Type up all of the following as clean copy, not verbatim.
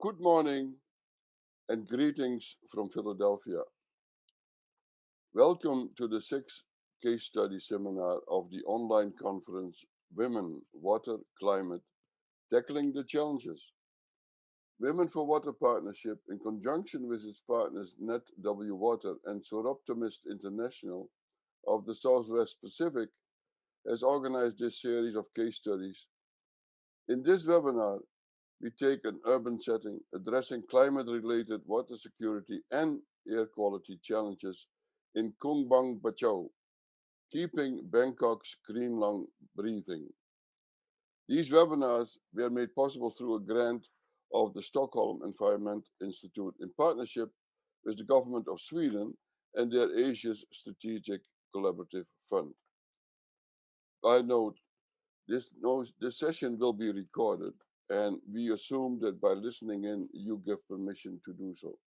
Good morning and greetings from Philadelphia. Welcome to the 6th case study seminar of the online conference Women, Water, Climate, Tackling the Challenges. Women for Water Partnership, in conjunction with its partners NetWwater and Soroptimist International of the Southwest Pacific, has organized this series of case studies. In this webinar, we take an urban setting addressing climate-related water security and air quality challenges in Khung, Kachao, keeping Bangkok's green lung breathing. These webinars were made possible through a grant of the Stockholm Environment Institute in partnership with the government of Sweden and their Asia's Strategic Collaborative Fund. I note, this session will be recorded, and we assume that by listening in, you give permission to do so.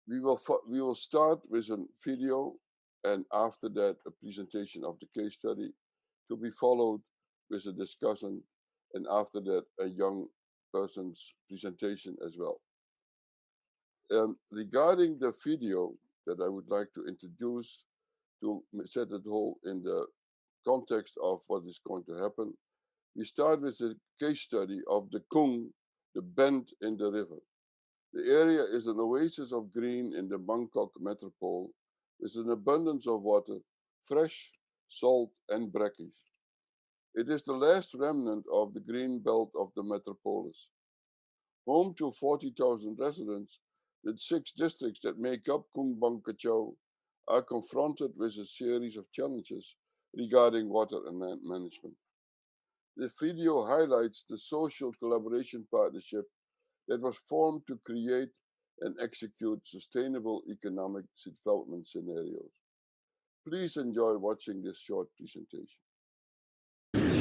We will start with a video, and after that, a presentation of the case study, to be followed with a discussion, and after that, a young person's presentation as well. Regarding the video that I would like to introduce to set it all in the context of what is going to happen, we start with a case study of the Khung, the bend in the river. The area is an oasis of green in the Bangkok metropole with an abundance of water, fresh, salt, and brackish. It is the last remnant of the green belt of the metropolis. Home to 40,000 residents, the 6 districts that make up Khung Kachao are confronted with a series of challenges regarding water and land management. The video highlights the social collaboration partnership that was formed to create and execute sustainable economic development scenarios. Please enjoy watching this short presentation.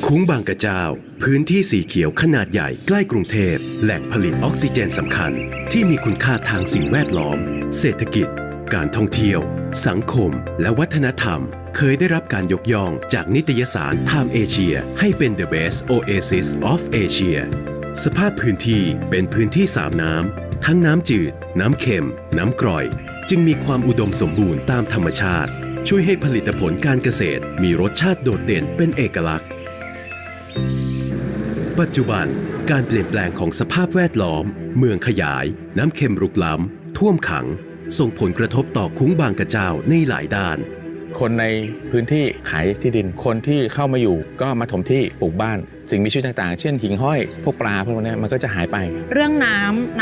คุ้งบางกระเจ้าพื้นที่สีเขียวขนาดใหญ่ใกล้กรุงเทพแหล่งผลิตออกซิเจนสำคัญที่มีคุณค่าทางสิ่งแวดล้อมเศรษฐกิจการท่องเที่ยวสังคมและวัฒนธรรมเคยได้รับการยกย่องจากนิตยสาร Time Asia ให้เป็น The Best Oasis of Asia สภาพพื้นที่เป็นพื้นที่3น้ำทั้งน้ำจืดน้ำเค็มน้ำกร่อยจึงมีความอุดมสมบูรณ์ตามธรรมชาติช่วยให้ผลิตผลการเกษตรมีรสชาติโดดเด่นเป็นเอกลักษณ์ปัจจุบันการเปลี่ยนแปลงของสภาพแวดล้อมเมืองขยายน้ำเค็มรุกล้ำท่วมขังส่งผลกระทบต่อคุ้งบางกระเจ้าในหลายด้านคนในพื้นที่ขายที่ดินคนที่เข้ามาอยู่ก็มาถมที่ปลูกบ้านสิ่งมีชีวิตต่างๆเช่นหิ่งห้อยพวกปลาพวกนี้มันก็จะหายไปเรื่องน้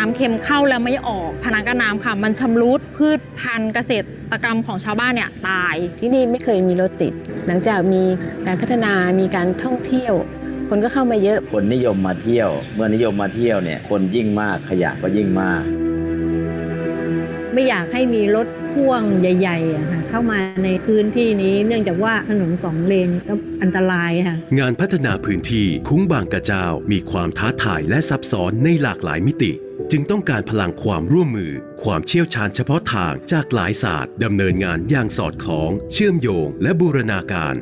ำเค็มเข้าแล้วไม่ออกพนังกั้นน้ำค่ะมันชำรุดพืชพันธุ์เกษตรกรรมของชาวบ้านเนี่ยตายที่นี่ไม่เคยมีรถติดหลังจากมีการพัฒนามีการท่องเที่ยวคนก็เข้ามาเยอะคนนิยมมาเที่ยวเมื่อนิยมมาเที่ยวเนี่ยคนยิ่งมากขยะก็ยิ่งมากไม่อยากให้มีรถพ่วงใหญ่ๆเข้ามาในพื้นที่นี้เนื่องจากว่าถนน2 เลนก็อันตรายค่ะงานพัฒนาพื้นที่คุ้งบางกระเจ้ามีความท้าทายและซับซ้อนในหลากหลายมิติจึงต้องการพลังความร่วมมือความเชี่ยวชาญเฉพาะทางจากหลายศาสตร์ดำเนินงานอย่างสอดคล้องเชื่อมโยงและบูรณาการ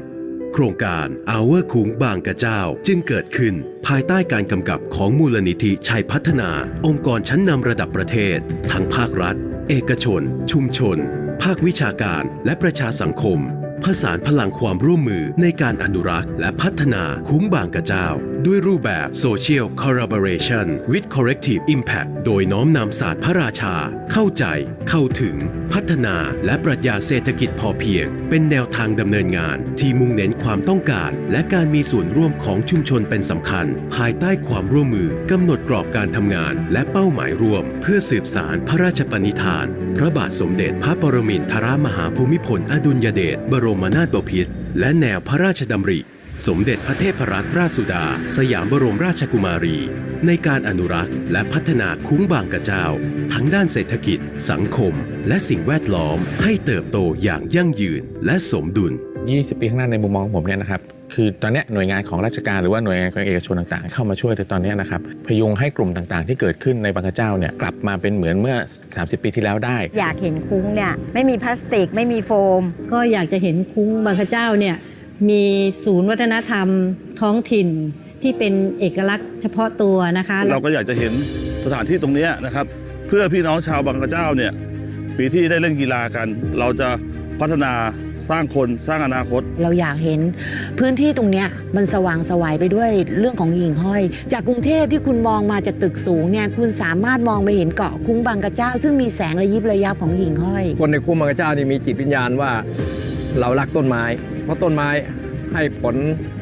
โครงการ Our คุ้งบางกระเจ้าจึงเกิดขึ้นภายใต้การกำกับของมูลนิธิชัยพัฒนาองค์กรชั้นนำระดับประเทศทั้งภาครัฐเอกชนชุมชนภาควิชาการและประชาสังคมผสานพลังความร่วมมือในการอนุรักษ์และพัฒนาคุ้งบางกระเจ้าด้วยรูปแบบ Social Collaboration with Collective Impact โดยน้อมนำศาสตร์พระราชาเข้าใจเข้าถึงพัฒนาและปรัชญาเศรษฐกิจพอเพียงเป็นแนวทางดำเนินงานที่มุ่งเน้นความต้องการและการมีส่วนร่วมของชุมชนเป็นสำคัญภายใต้ความร่วมมือกำหนดกรอบการทำงานและเป้าหมายร่วมเพื่อสืบสานพระราชปณิธานพระบาทสมเด็จพระปรมินทรมหาภูมิพลอดุลยเดชบรมนาถบพิตรและแนวพระราชดำริสมเด็จพระเทพรัตนราชสุดาสยามบรมราชกุมารีในการอนุรักษ์และพัฒนาคุ้งบางกระเจ้าทั้งด้านเศรษฐกิจสังคมและสิ่งแวดล้อมให้เติบโตอย่างยั่งยืนและสมดุล20 ปีข้างหน้าในมุมมองของผมเนี่ยนะครับคือตอนนี้หน่วยงานของราชการหรือว่าหน่วยงานของเอกชนต่างๆเข้ามาช่วยในตอนนี้นะครับพยุงให้กลุ่มต่างๆที่เกิดขึ้นในบางกระเจ้าเนี่ยกลับมาเป็นเหมือนเมื่อ30 ปีที่แล้วได้อยากเห็นคุ้งเนี่ยไม่มีพลาสติกไม่มีโฟมก็อยากจะเห็นคุ้งบางกระเจ้าเนี่ยมีศูนย์วัฒนธรรมท้องถิ่น ที่เป็นเอกลักษณ์เฉพาะตัวนะคะเราก็อยากจะเห็นสถานที่ตรงนี้นะครับเพื่อพี่น้องชาวบางกระเจ้าเนี่ยปีที่ได้เล่นกีฬากันเราจะพัฒนาสร้างคนสร้างอนาคตเราอยากเห็นพื้นที่ตรงนี้มันสว่างไสวไปด้วยเรื่องของหิ่งห้อยจากกรุงเทพที่คุณมองมาจากตึกสูงเนี่ยคุณสามารถมองไปเห็นเกาะคุ้งบางกระเจ้าซึ่งมีแสงระยิบระยับของหิ่งห้อยคนในคุ้งบางกระเจ้านี่มีจิตวิญญาณว่าเรารักต้นไม้เพราะต้นไม้ให้ผล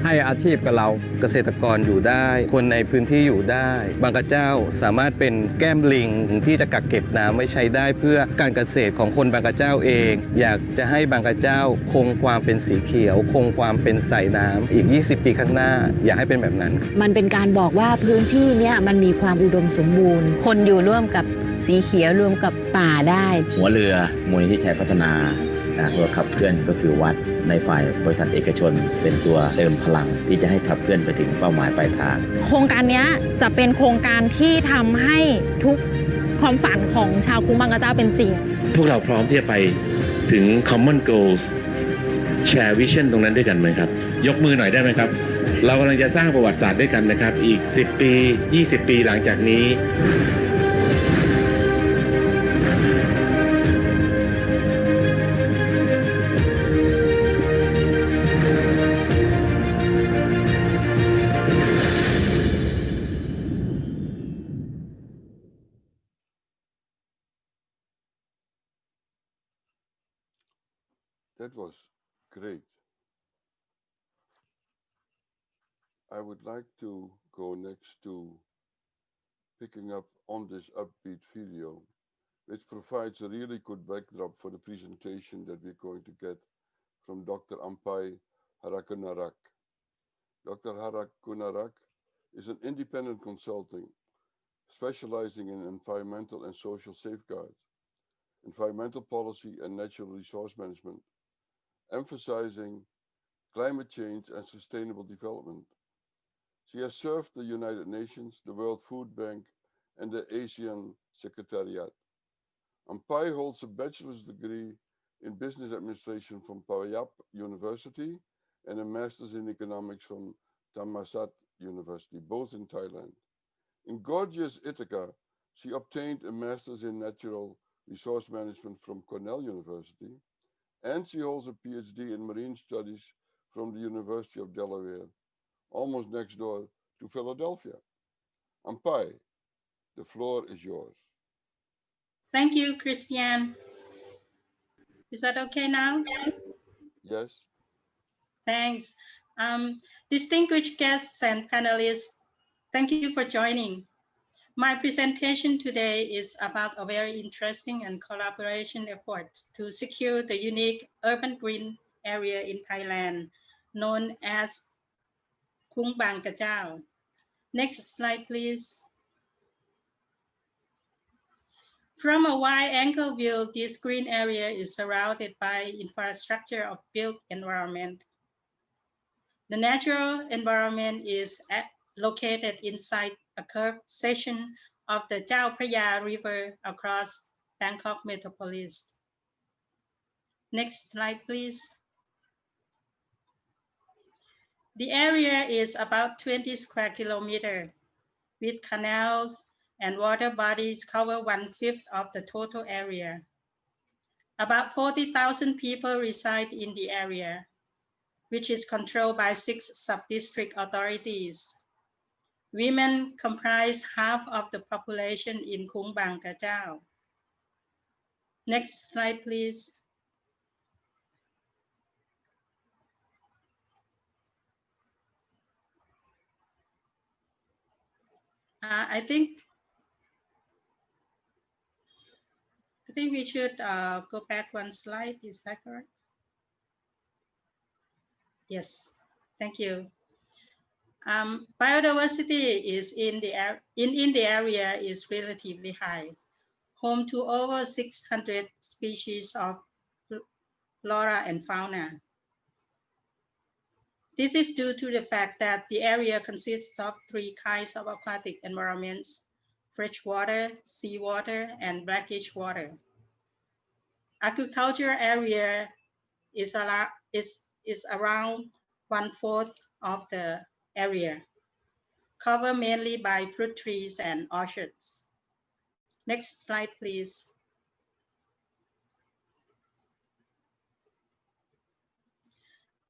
ให้อาชีพกับเราเกษตรกรอยู่ได้คนในพื้นที่อยู่ได้บางกระเจ้าสามารถเป็นแก้มลิงที่จะกักเก็บน้ำไว้ใช้ได้เพื่อการเกษตรของคนบางกระเจ้าเองอยากจะให้บางกระเจ้าคงความเป็นสีเขียวคงความเป็นสายน้ำอีก20 ปีข้างหน้าอยากให้เป็นแบบนั้นมันเป็นการบอกว่าพื้นที่นี้มันมีความอุดมสมบูรณ์คนอยู่ร่วมกับสีเขียวรวมกับป่าได้หัวเรือมูลนิธิชัยพัฒนาตัวขับเคลื่อนก็คือวัดในฝ่ายบริษัทเอกชนเป็นตัวเติมพลังที่จะให้ขับเคลื่อนไปถึงเป้าหมายปลายทางโครงการนี้จะเป็นโครงการที่ทำให้ทุกความฝันของชาวคุ้งบางกระเจ้าเป็นจริงพวกเราพร้อมที่จะไปถึง common goals share vision ตรงนั้นด้วยกันไหมครับยกมือหน่อยได้ไหมครับเรากำลังจะสร้างประวัติศาสตร์ด้วยกันนะครับอีก10 ปี20 ปีหลังจากนี้That was great. I would like to go next to picking up on this upbeat video, which provides a really good backdrop for the presentation that we're going to get from Dr. Ampai Harakunarak. Dr. Harakunarak is an independent consulting specializing in environmental and social safeguards, environmental policy and natural resource management, emphasizing climate change and sustainable development. She has served the United Nations, the World Food Bank, and the ASEAN Secretariat. Ampai holds a bachelor's degree in business administration from WWAP University and a master's in economics from Thammasat University, both in Thailand. In gorgeous Ithaca, she obtained a master's in natural resource management from Cornell University, and she holds a PhD in marine studies from the University of Delaware, almost next door to Philadelphia. Ampai, the floor is yours. Thank you, Christian. Is that okay now? Yes. Thanks. Distinguished guests and panelists, thank you for joining. My presentation today is about a very interesting and collaboration effort to secure the unique urban green area in Thailand, known as Khung Bang Kachao. Next slide, please. From a wide-angle view, this green area is surrounded by infrastructure of built environment. The natural environment is located inside a curved section of the Chao Phraya River across Bangkok metropolis. Next slide, please. The area is about 20 square kilometers, with canals and water bodies cover 1/5 of the total area. About 40,000 people reside in the area, which is controlled by 6 sub-district authorities. Women comprise half of the population in Khung Bang Kachao. Next slide, please. I think we should go back one slide. Is that correct? Yes, thank you. Biodiversity is in the area is relatively high, home to over 600 species of flora and fauna. This is due to the fact that the area consists of 3 kinds of aquatic environments: freshwater, seawater, and brackish water. Agriculture area is around 1/4 of the area. covered mainly by fruit trees and orchards. Next slide, please.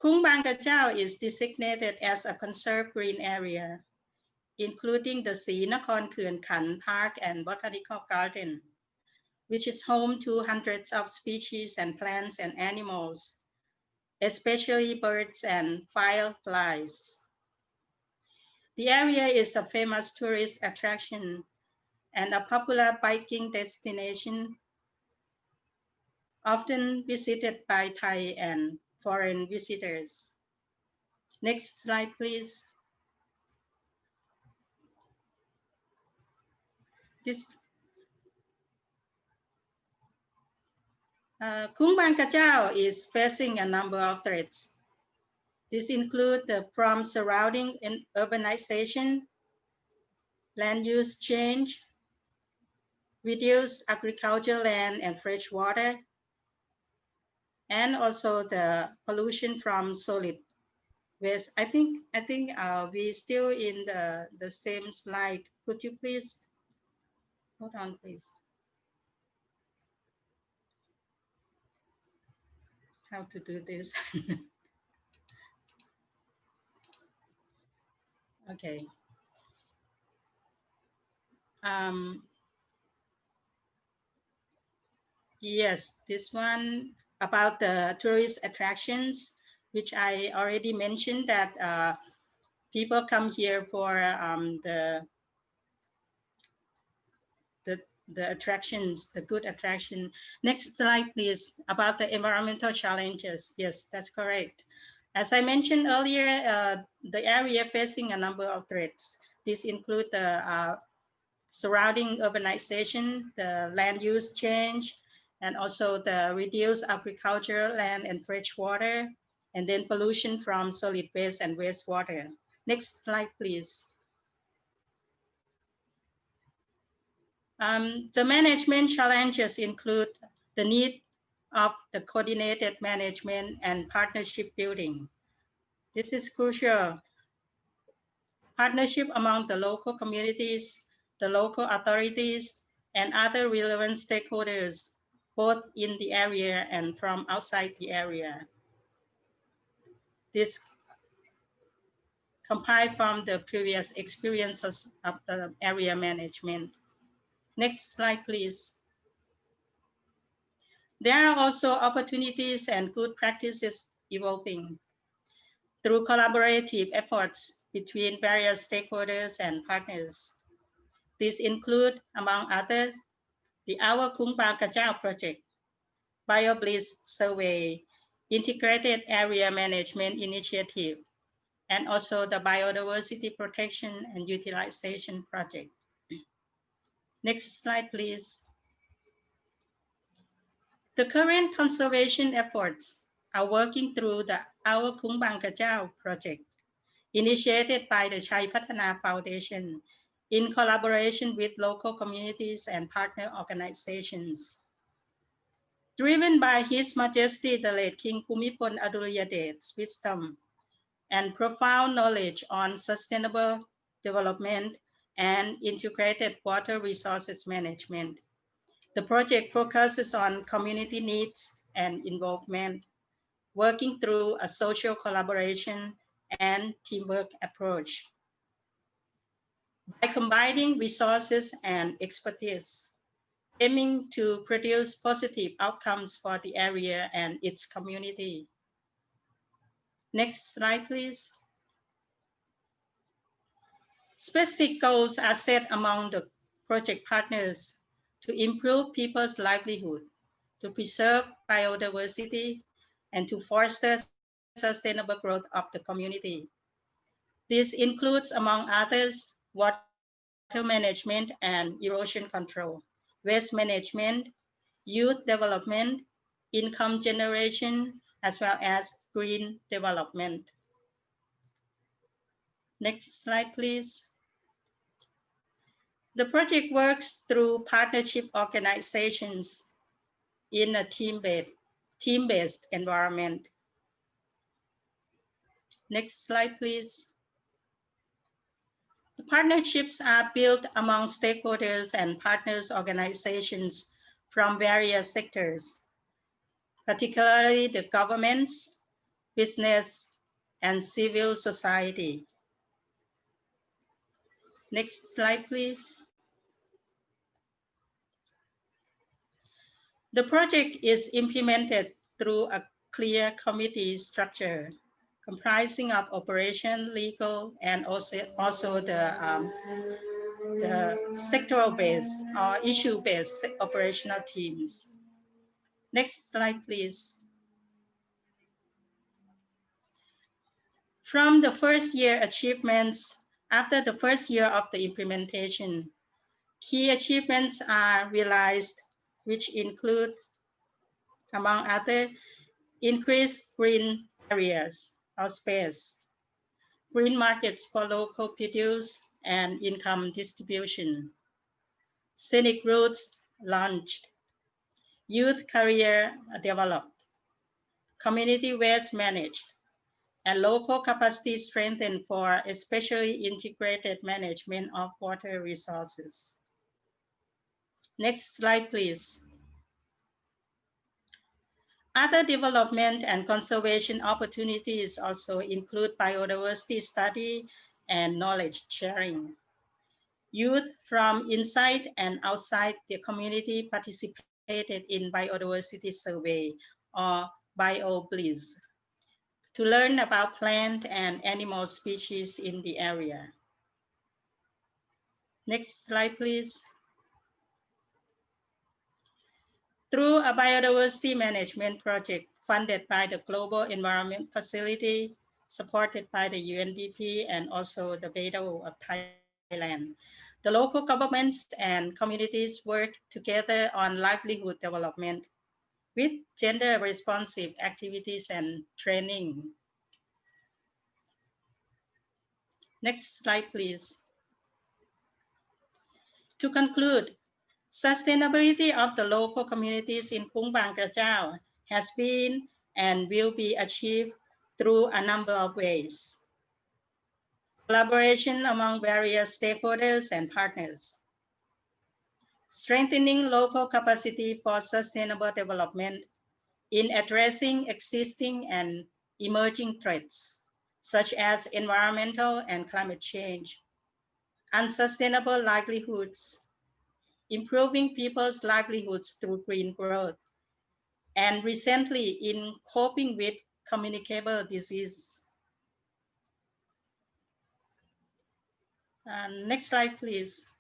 Khung Bang Kachao is designated as a conserved green area, including the Si Nakhon Khuen Khan Park and Botanical Garden, which is home to hundreds of species and plants and animals, especially birds and fireflies. The area is a famous tourist attraction and a popular biking destination, often visited by Thai and foreign visitors. Next slide, please. Khung Bang Kachao is facing a number of threats. This includes from surrounding urbanization, land use change, reduced agricultural land and fresh water, and also the pollution from solid waste. I think we still in the same slide. Could you please hold on, please? How to do this? Okay. Yes, this one about the tourist attractions, which I already mentioned that people come here for the attractions, the good attraction. Next slide, please, about the environmental challenges. Yes, that's correct. As I mentioned earlier, the area facing a number of threats. These include the surrounding urbanization, the land use change, and also the reduced agricultural land and fresh water, and then pollution from solid waste and wastewater. Next slide, please. The management challenges include the need of the coordinated management and partnership building. This is crucial. Partnership among the local communities, the local authorities, and other relevant stakeholders, both in the area and from outside the area. This compiled from the previous experiences of the area management. Next slide, please. There are also opportunities and good practices evolving through collaborative efforts between various stakeholders and partners. These include, among others, the Our Khung Bang Kachao project, BioBliss survey, integrated area management initiative, and also the biodiversity protection and utilization project. Next slide, please. The current conservation efforts are working through the Our Khung Bang Kachao project, initiated by the Chai Patana Foundation in collaboration with local communities and partner organizations. Driven by His Majesty the late King Bhumibol Adulyadej's wisdom and profound knowledge on sustainable development and integrated water resources management, the project focuses on community needs and involvement, working through a social collaboration and teamwork approach. By combining resources and expertise, aiming to produce positive outcomes for the area and its community. Next slide, please. Specific goals are set among the project partners to improve people's livelihood, to preserve biodiversity, and to foster sustainable growth of the community. This includes, among others, water management and erosion control, waste management, youth development, income generation, as well as green development. Next slide, please. The project works through partnership organizations in a team-based environment. Next slide, please. The partnerships are built among stakeholders and partners organizations from various sectors, particularly the governments, business, and civil society. Next slide, please. The project is implemented through a clear committee structure comprising of operation, legal, and also the sectoral-based or issue-based operational teams. Next slide, please. From the first year achievements, after the first year of the implementation, key achievements are realized, which include, among other, increased green areas or space, green markets for local produce and income distribution, scenic routes launched, youth career developed, community waste managed, and local capacity strengthened for especially integrated management of water resources. Next slide, please. Other development and conservation opportunities also include biodiversity study and knowledge sharing. Youth from inside and outside the community participated in biodiversity survey or BioBliss to learn about plant and animal species in the area. Next slide, please. Through a biodiversity management project funded by the Global Environment Facility, supported by the UNDP and also the WWAP of Thailand, the local governments and communities work together on livelihood development with gender responsive activities and training. Next slide, please. To conclude, sustainability of the local communities in Khung Bang Kachao has been and will be achieved through a number of ways. Collaboration among various stakeholders and partners, strengthening local capacity for sustainable development in addressing existing and emerging threats, such as environmental and climate change, unsustainable livelihoods, improving people's livelihoods through green growth, and recently in coping with communicable disease. Next slide, please.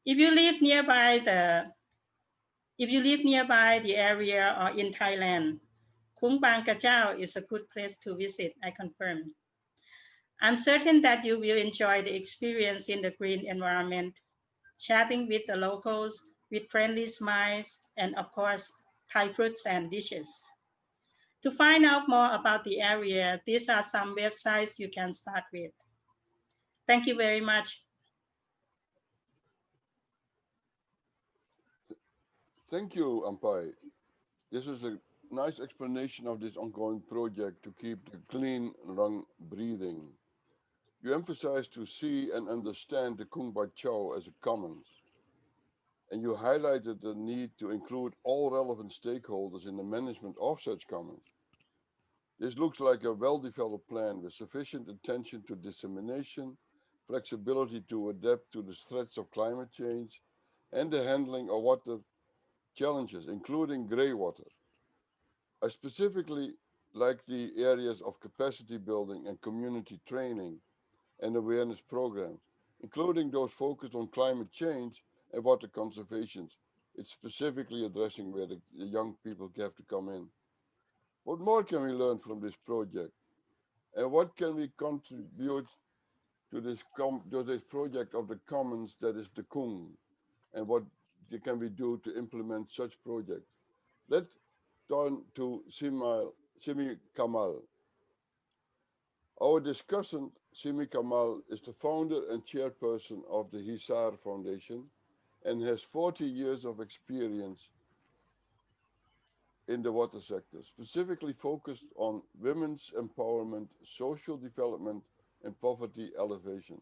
If you live nearby the area or in Thailand, Khung Bang Kachao is a good place to visit, I confirm. I'm certain that you will enjoy the experience in the green environment, chatting with the locals with friendly smiles, and of course, Thai fruits and dishes. To find out more about the area, these are some websites you can start with. Thank you very much. Thank you, Ampai. This is a nice explanation of this ongoing project to keep the clean lung breathing. You emphasize to see and understand the Khung Bang Kachao as a commons, and you highlighted the need to include all relevant stakeholders in the management of such commons. This looks like a well-developed plan with sufficient attention to dissemination, flexibility to adapt to the threats of climate change, and the handling of water challenges, including grey water. I specifically like the areas of capacity building and community training and awareness programs, including those focused on climate change and water conservation. It's specifically addressing where the young people have to come in. What more can we learn from this project? And what can we contribute to this project of the commons that is the Khung? And what can we do to implement such projects? Let's turn to Simi Kamal. Our discussant, Simi Kamal, is the founder and chairperson of the Hisar Foundation and has 40 years of experience in the water sector, specifically focused on women's empowerment, social development, and poverty alleviation.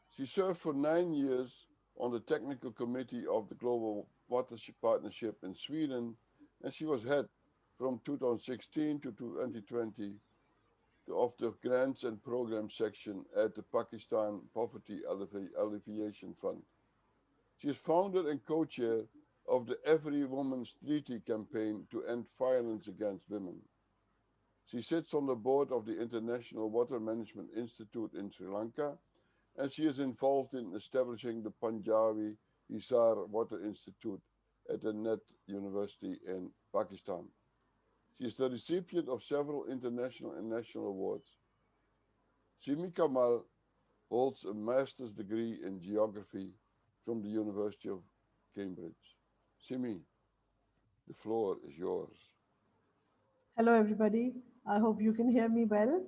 She served for 9 years on the technical committee of the Global Water Partnership in Sweden, and she was head from 2016 to 2020 of the grants and program section at the Pakistan Poverty Alleviation Fund. She is founder and co-chair of the Every Woman's Treaty campaign to end violence against women. She sits on the board of the International Water Management Institute in Sri Lanka, and she is involved in establishing the Punjabi Hisar Water Institute at the Net University in Pakistan. She is the recipient of several international and national awards. Simi Kamal holds a master's degree in geography from the University of Cambridge. Simi, the floor is yours. Hello, everybody. I hope you can hear me well.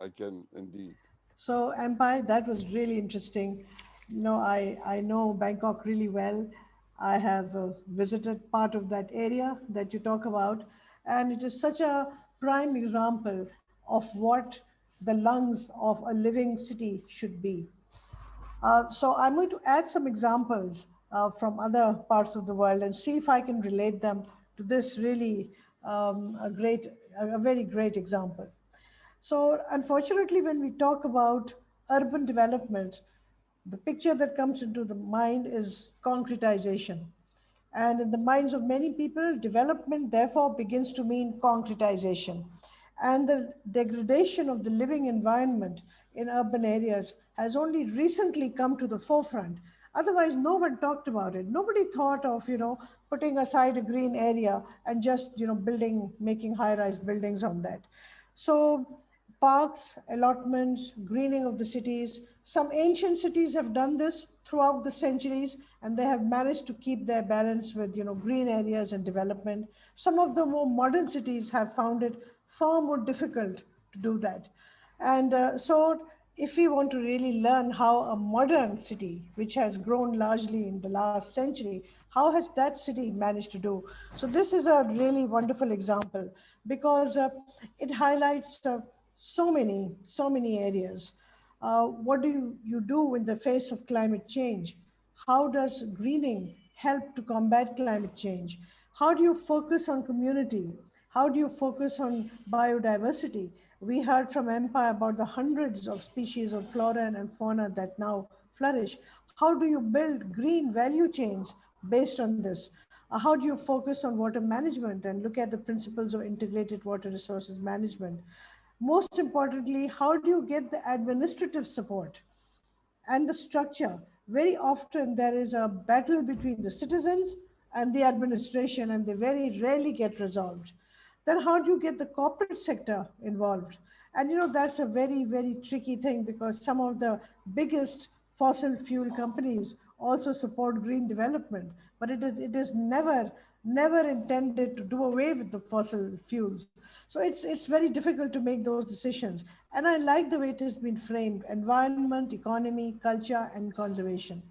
I can indeed. So, Ampai, that was really interesting. You know, I know Bangkok really well. I have visited part of that area that you talk about, and it is such a prime example of what the lungs of a living city should be. So I'm going to add some examples from other parts of the world and see if I can relate them to this really a very great example. So unfortunately, when we talk about urban development, the picture that comes into the mind is concretization. And in the minds of many people, development therefore begins to mean concretization. And the degradation of the living environment in urban areas has only recently come to the forefront. Otherwise, no one talked about it. Nobody thought of, putting aside a green area and just, making high-rise buildings on that. So parks, allotments, greening of the cities. Some ancient cities have done this throughout the centuries, and they have managed to keep their balance with green areas and development. Some of the more modern cities have found it far more difficult to do that. And so if we want to really learn how a modern city, which has grown largely in the last century, how has that city managed to do? So this is a really wonderful example because it highlights so many areas. What do you do in the face of climate change? How does greening help to combat climate change? How do you focus on community? How do you focus on biodiversity? We heard from Empire about the hundreds of species of flora and fauna that now flourish. How do you build green value chains based on this? How do you focus on water management and look at the principles of integrated water resources management? Most importantly, how do you get the administrative support and the structure? Very often there is a battle between the citizens and the administration, and they very rarely get resolved. Then how do you get the corporate sector involved? And that's a very tricky thing because some of the biggest fossil fuel companies also support green development, but it is never intended to do away with the fossil fuels. So it's very difficult to make those decisions. And I like the way it has been framed: environment, economy, culture, and conservation.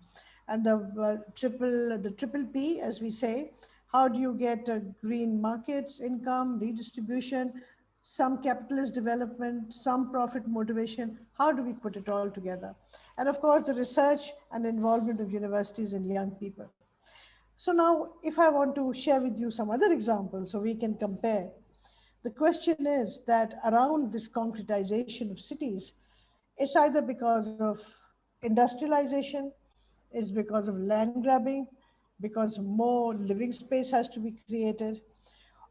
And the triple P, as we say, how do you get green markets, income, redistribution, some capitalist development, some profit motivation? How do we put it all together? And of course, the research and involvement of universities and young people. So now, if I want to share with you some other examples so we can compare, the question is that around this concretization of cities, it's either because of industrialization, it's because of land grabbing, because more living space has to be created,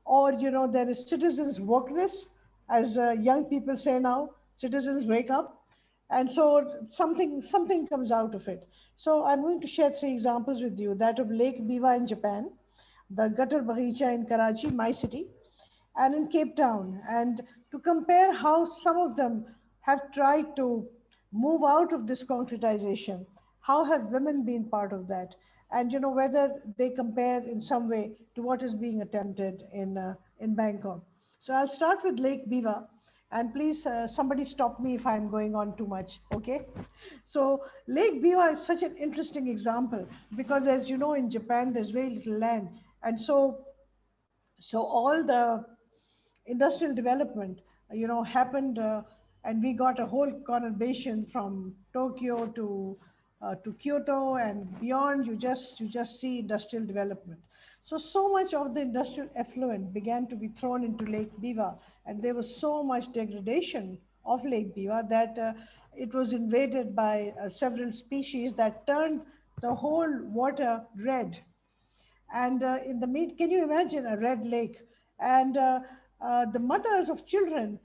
or there is citizens wokeness, as young people say now, citizens wake up, and so something comes out of it. So I'm going to share 3 examples with you: that of Lake Biwa in Japan, the Gutter Bagicha in Karachi, my city, and in Cape Town, and to compare how some of them have tried to move out of this concretization. How have women been part of that? And whether they compare in some way to what is being attempted in Bangkok. So I'll start with Lake Biwa, and please somebody stop me if I'm going on too much, okay? So Lake Biwa is such an interesting example because, as you know, in Japan there's very little land, and so all the industrial development happened, and we got a whole conurbation from Tokyo to Kyoto and beyond. You just see industrial development. So much of the industrial effluent began to be thrown into Lake Biwa, and there was so much degradation of Lake Biwa that it was invaded by several species that turned the whole water red. And in the meat, can you imagine a red lake? And the mothers of children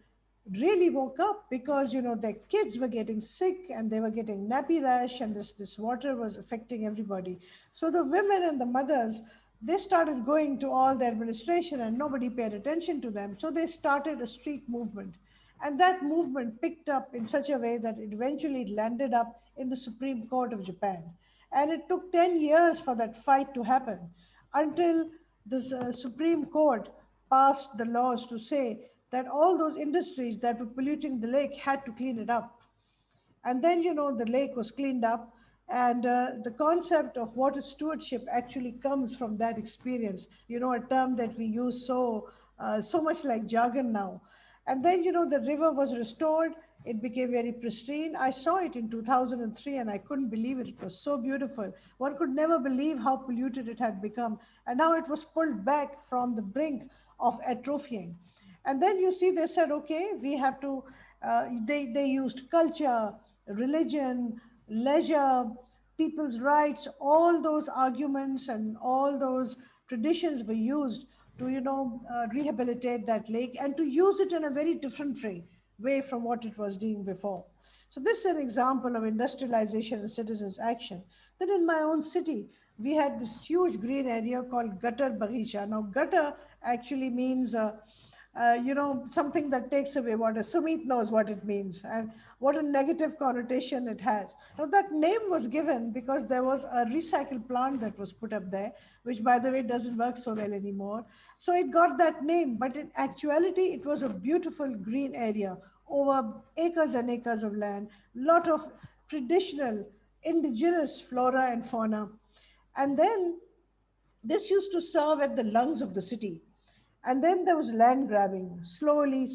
really woke up because their kids were getting sick and they were getting nappy rash, and this water was affecting everybody. So the women and the mothers, they started going to all the administration and nobody paid attention to them. So they started a street movement. And that movement picked up in such a way that it eventually landed up in the Supreme Court of Japan. And it took 10 years for that fight to happen until the Supreme Court passed the laws to say that all those industries that were polluting the lake had to clean it up. And then, the lake was cleaned up. And the concept of water stewardship actually comes from that experience, a term that we use so much like jargon now. And then, the river was restored. It became very pristine. I saw it in 2003 and I couldn't believe it. It was so beautiful. One could never believe how polluted it had become. And now it was pulled back from the brink of atrophying. And then you see, they said, okay, we have to, they used culture, religion, leisure, people's rights, all those arguments and all those traditions were used to, rehabilitate that lake and to use it in a very different way from what it was doing before. So this is an example of industrialization and citizens' action. Then in my own city, we had this huge green area called Gutter Bagicha. Now, gutter actually means something that takes away water. Sumit knows what it means and what a negative connotation it has. Now, that name was given because there was a recycle plant that was put up there, which, by the way, doesn't work so well anymore. So it got that name, but in actuality, it was a beautiful green area over acres and acres of land, lot of traditional indigenous flora and fauna. And then this used to serve at the lungs of the city. And then there was land grabbing. Slowly.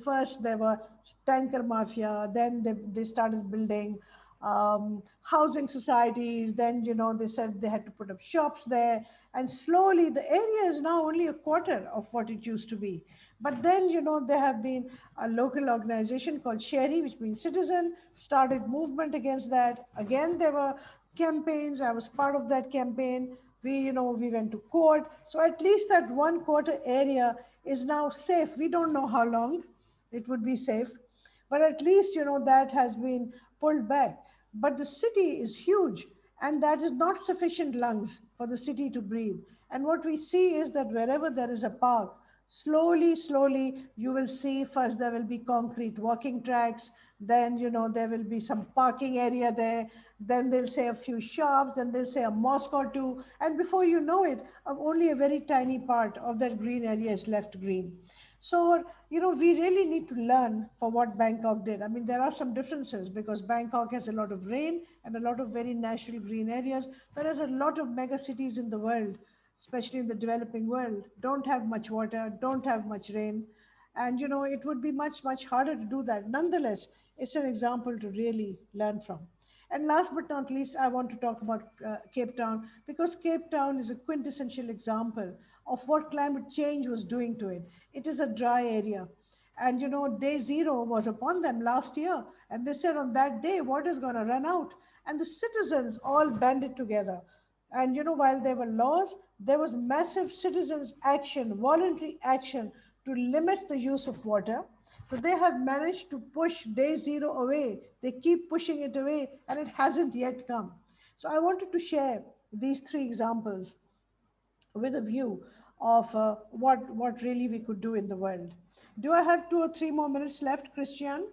First there were tanker mafia. Then they started building housing societies. Then, they said they had to put up shops there. And slowly the area is now only a quarter of what it used to be. But then, there have been a local organization called Sherry, which means citizen, started movement against that. Again, there were campaigns. I was part of that campaign. We went to court. So at least that one quarter area is now safe. We don't know how long it would be safe, but at least, that has been pulled back. But the city is huge, and that is not sufficient lungs for the city to breathe. And what we see is that wherever there is a park, slowly, you will see first there will be concrete walking tracks, then, there will be some parking area there, then they'll say a few shops, then they'll say a mosque or two, and before you know it, only a very tiny part of that green area is left green. So, we really need to learn for what Bangkok did. I mean, there are some differences because Bangkok has a lot of rain and a lot of very natural green areas, whereas a lot of mega cities in the world, especially in the developing world, don't have much water, don't have much rain. And, it would be much harder to do that. Nonetheless, it's an example to really learn from. And last but not least, I want to talk about Cape Town, because Cape Town is a quintessential example of what climate change was doing to it. It is a dry area. And, day zero was upon them last year. And they said on that day, water is going to run out. And the citizens all banded together. And, while there were laws, there was massive citizens' action, voluntary action to limit the use of water. So they have managed to push day zero away. They keep pushing it away, and it hasn't yet come. So I wanted to share these three examples with a view of what really we could do in the world. Do I have 2 or 3 more minutes left, Christian?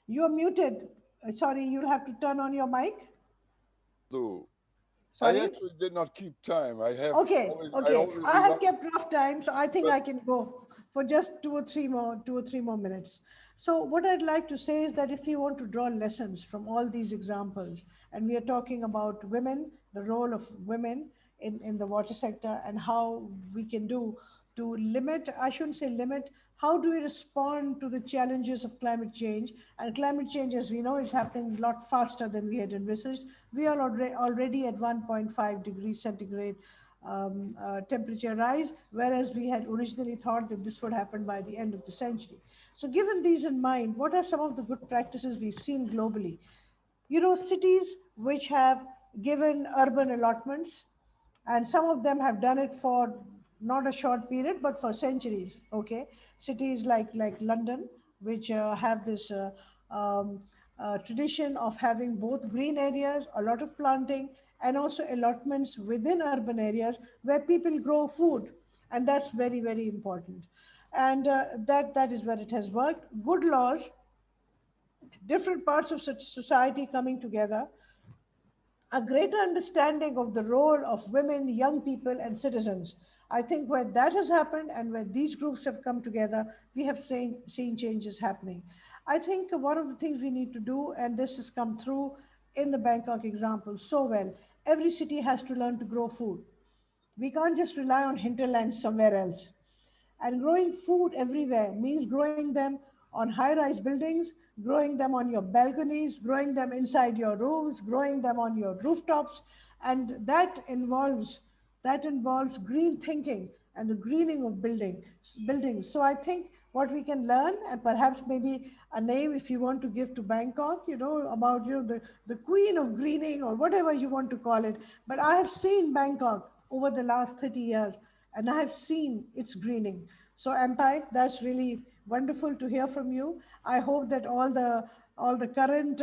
You are muted. Sorry, you'll have to turn on your mic. No. Sorry? I actually did not keep time. I have Okay. I have kept rough time, so I think but I can go for just 2 or 3 more minutes. So what I'd like to say is that if you want to draw lessons from all these examples, and we are talking about women, the role of women in the water sector and how we can do to limit, I shouldn't say limit, how do we respond to the challenges of climate change? And climate change, as we know, is happening a lot faster than we had envisaged. We are already at 1.5 degrees centigrade temperature rise, whereas we had originally thought that this would happen by the end of the century. So given these in mind, what are some of the good practices we've seen globally? You know, cities which have given urban allotments, and some of them have done it for not a short period but for centuries. Okay, cities like London, which have this tradition of having both green areas, a lot of planting, and also allotments within urban areas where people grow food, and that's very important. And that is where it has worked. Good laws, different parts of society coming together, a greater understanding of the role of women, young people, and citizens. I think where that has happened and where these groups have come together, we have seen changes happening. I think one of the things we need to do, and this has come through in the Bangkok example so well, every city has to learn to grow food. We can't just rely on hinterland somewhere else. And growing food everywhere means growing them on high-rise buildings, growing them on your balconies, growing them inside your rooms, growing them on your rooftops. And that involves green thinking and the greening of buildings. So I think what we can learn, and perhaps maybe a name if you want to give to Bangkok, about the queen of greening or whatever you want to call it. But I have seen Bangkok over the last 30 years, and I have seen its greening. So Ampai, that's really wonderful to hear from you. I hope that all the current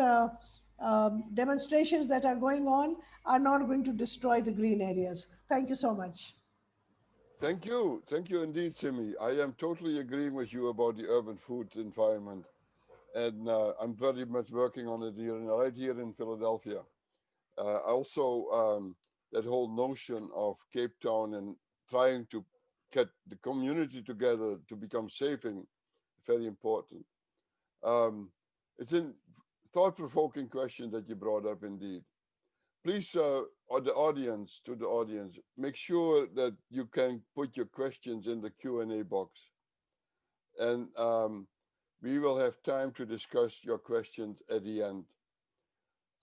demonstrations that are going on are not going to destroy the green areas. Thank you so much. Thank you indeed, Simi. I am totally agreeing with you about the urban food environment, and I'm very much working on it right here in Philadelphia. Also, that whole notion of Cape Town and trying to get the community together to become safe and very important. It's a thought-provoking question that you brought up indeed. Please, to the audience, make sure that you can put your questions in the Q&A box. And we will have time to discuss your questions at the end.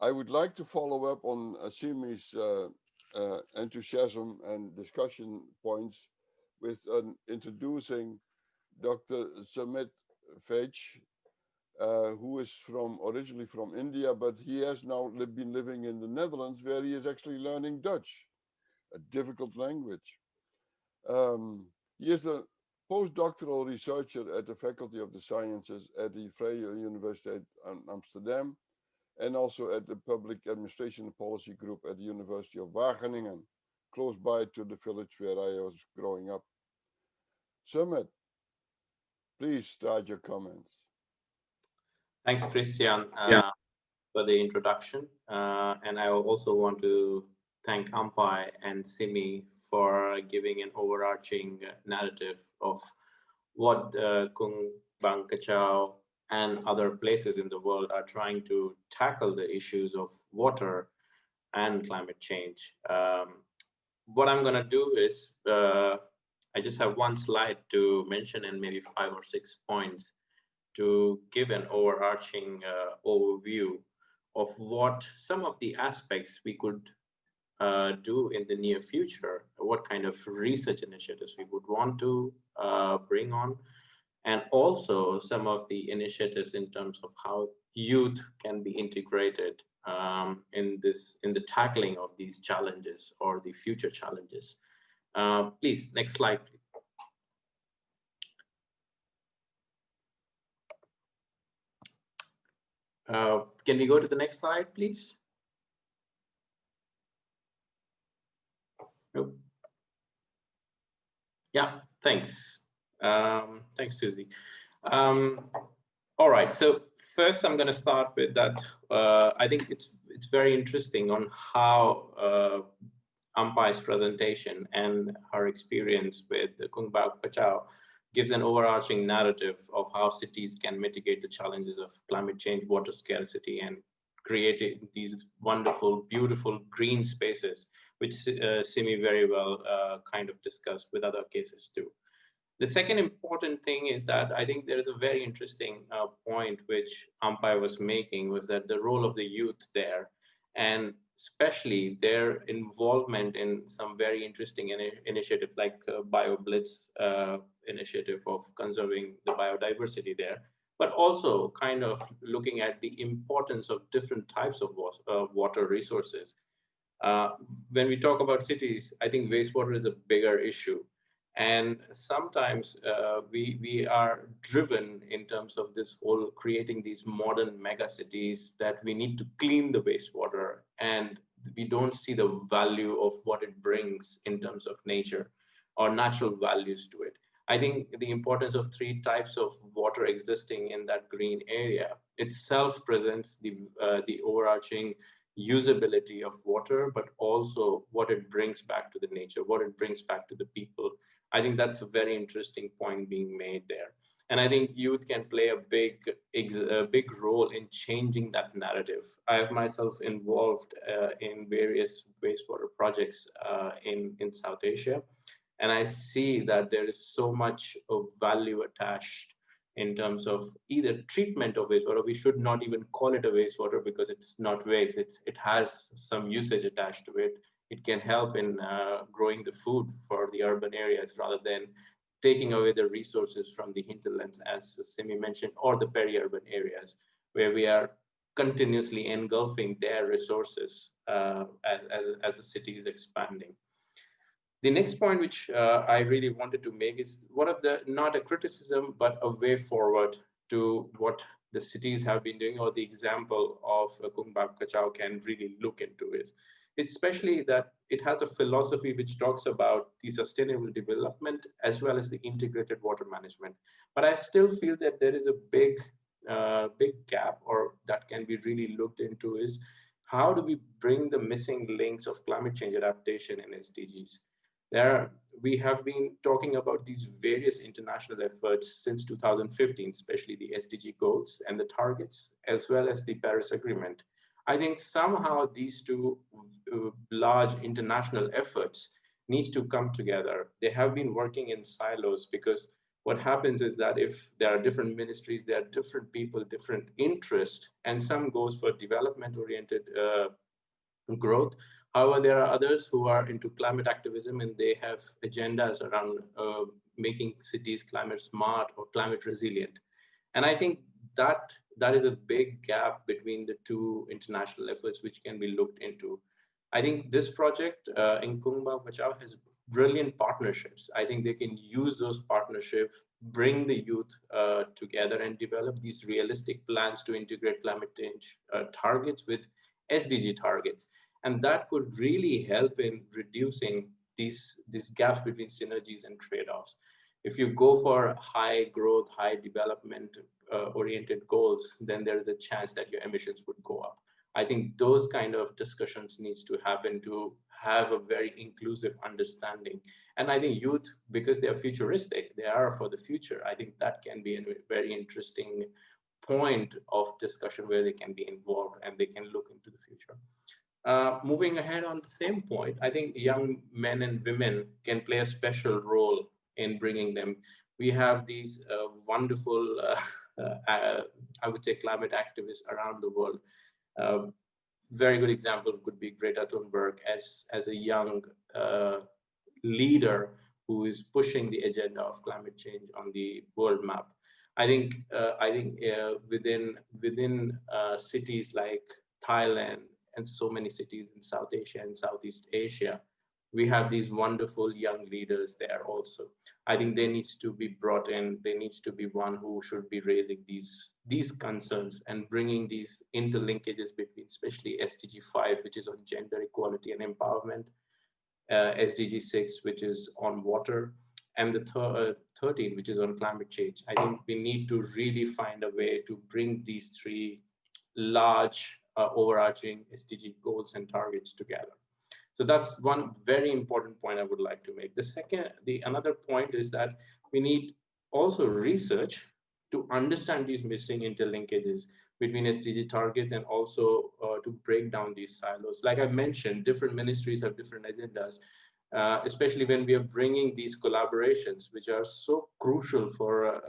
I would like to follow up on Simi's enthusiasm and discussion points with introducing Dr. Sumit Fetch, who is originally from India, but he has now been living in the Netherlands, where he is actually learning Dutch, a difficult language. He is a postdoctoral researcher at the Faculty of the Sciences at the Vrije Universiteit Amsterdam, and also at the Public Administration and Policy Group at the University of Wageningen, close by to the village where I was growing up. Sumit, please start your comments. Thanks, Christian, for the introduction. And I also want to thank Ampai and Simi for giving an overarching narrative of what Khung, Kachao, and other places in the world are trying to tackle the issues of water and climate change. What I'm going to do is, I just have one slide to mention and maybe 5 or 6 points to give an overarching overview of what some of the aspects we could do in the near future, what kind of research initiatives we would want to bring on, and also some of the initiatives in terms of how youth can be integrated in the tackling of these challenges or the future challenges. Please, next slide. Can we go to the next slide, please? Nope. Yeah, thanks. Thanks, Susie. All right, so first I'm going to start with that. I think it's very interesting on how Ampai's presentation and her experience with the Khung Kachao gives an overarching narrative of how cities can mitigate the challenges of climate change, water scarcity, and create these wonderful, beautiful green spaces, which Simi very well kind of discussed with other cases too. The second important thing is that I think there is a very interesting point which Ampai was making, was that the role of the youth there, and especially their involvement in some very interesting initiative like BioBlitz initiative of conserving the biodiversity there, but also kind of looking at the importance of different types of water resources. When we talk about cities, I think wastewater is a bigger issue. And sometimes we are driven in terms of this whole creating these modern mega cities that we need to clean the wastewater, and we don't see the value of what it brings in terms of nature or natural values to it. I think the importance of three types of water existing in that green area itself presents the overarching usability of water, but also what it brings back to the nature, what it brings back to the people. I think that's a very interesting point being made there. And I think youth can play a big role in changing that narrative. I have myself involved in various wastewater projects in South Asia. And I see that there is so much of value attached in terms of either treatment of wastewater. We should not even call it a wastewater because it's not waste. It has some usage attached to it. It can help in growing the food for the urban areas rather than taking away the resources from the hinterlands, as Simi mentioned, or the peri-urban areas where we are continuously engulfing their resources as the city is expanding. The next point which I really wanted to make is one of the, not a criticism, but a way forward to what the cities have been doing, or the example of Khung Kachao can really look into is, especially that it has a philosophy which talks about the sustainable development as well as the integrated water management. But I still feel that there is a big gap, or that can be really looked into, is how do we bring the missing links of climate change adaptation in SDGs? We have been talking about these various international efforts since 2015, especially the SDG goals and the targets, as well as the Paris Agreement. I think somehow these two large international efforts needs to come together. They have been working in silos, because what happens is that if there are different ministries, there are different people, different interests, and some goes for development-oriented growth. However, there are others who are into climate activism, and they have agendas around making cities climate smart or climate resilient. And I think that is a big gap between the two international efforts which can be looked into. I think this project in Khung Kachao has brilliant partnerships. I think they can use those partnerships, bring the youth together, and develop these realistic plans to integrate climate change targets with SDG targets. And that could really help in reducing these gaps between synergies and trade-offs. If you go for high growth, high development oriented goals, then there is a chance that your emissions would go up. I think those kind of discussions needs to happen to have a very inclusive understanding. And I think youth, because they are futuristic, they are for the future. I think that can be a very interesting point of discussion where they can be involved and they can look into the future. Moving ahead on the same point, I think young men and women can play a special role in bringing them. We have these wonderful, I would say, climate activists around the world. Very good example could be Greta Thunberg as a young leader who is pushing the agenda of climate change on the world map. I think within cities like Thailand and so many cities in South Asia and Southeast Asia, we have these wonderful young leaders there also. I think they need to be brought in. There needs to be one who should be raising these concerns and bringing these interlinkages between, especially SDG 5, which is on gender equality and empowerment, SDG 6, which is on water, and the 13, which is on climate change. I think we need to really find a way to bring these three large overarching SDG goals and targets together. So that's one very important point I would like to make. Another point is that we need also research to understand these missing interlinkages between SDG targets, and also to break down these silos. Like I mentioned, different ministries have different agendas. especially when we are bringing these collaborations, which are so crucial for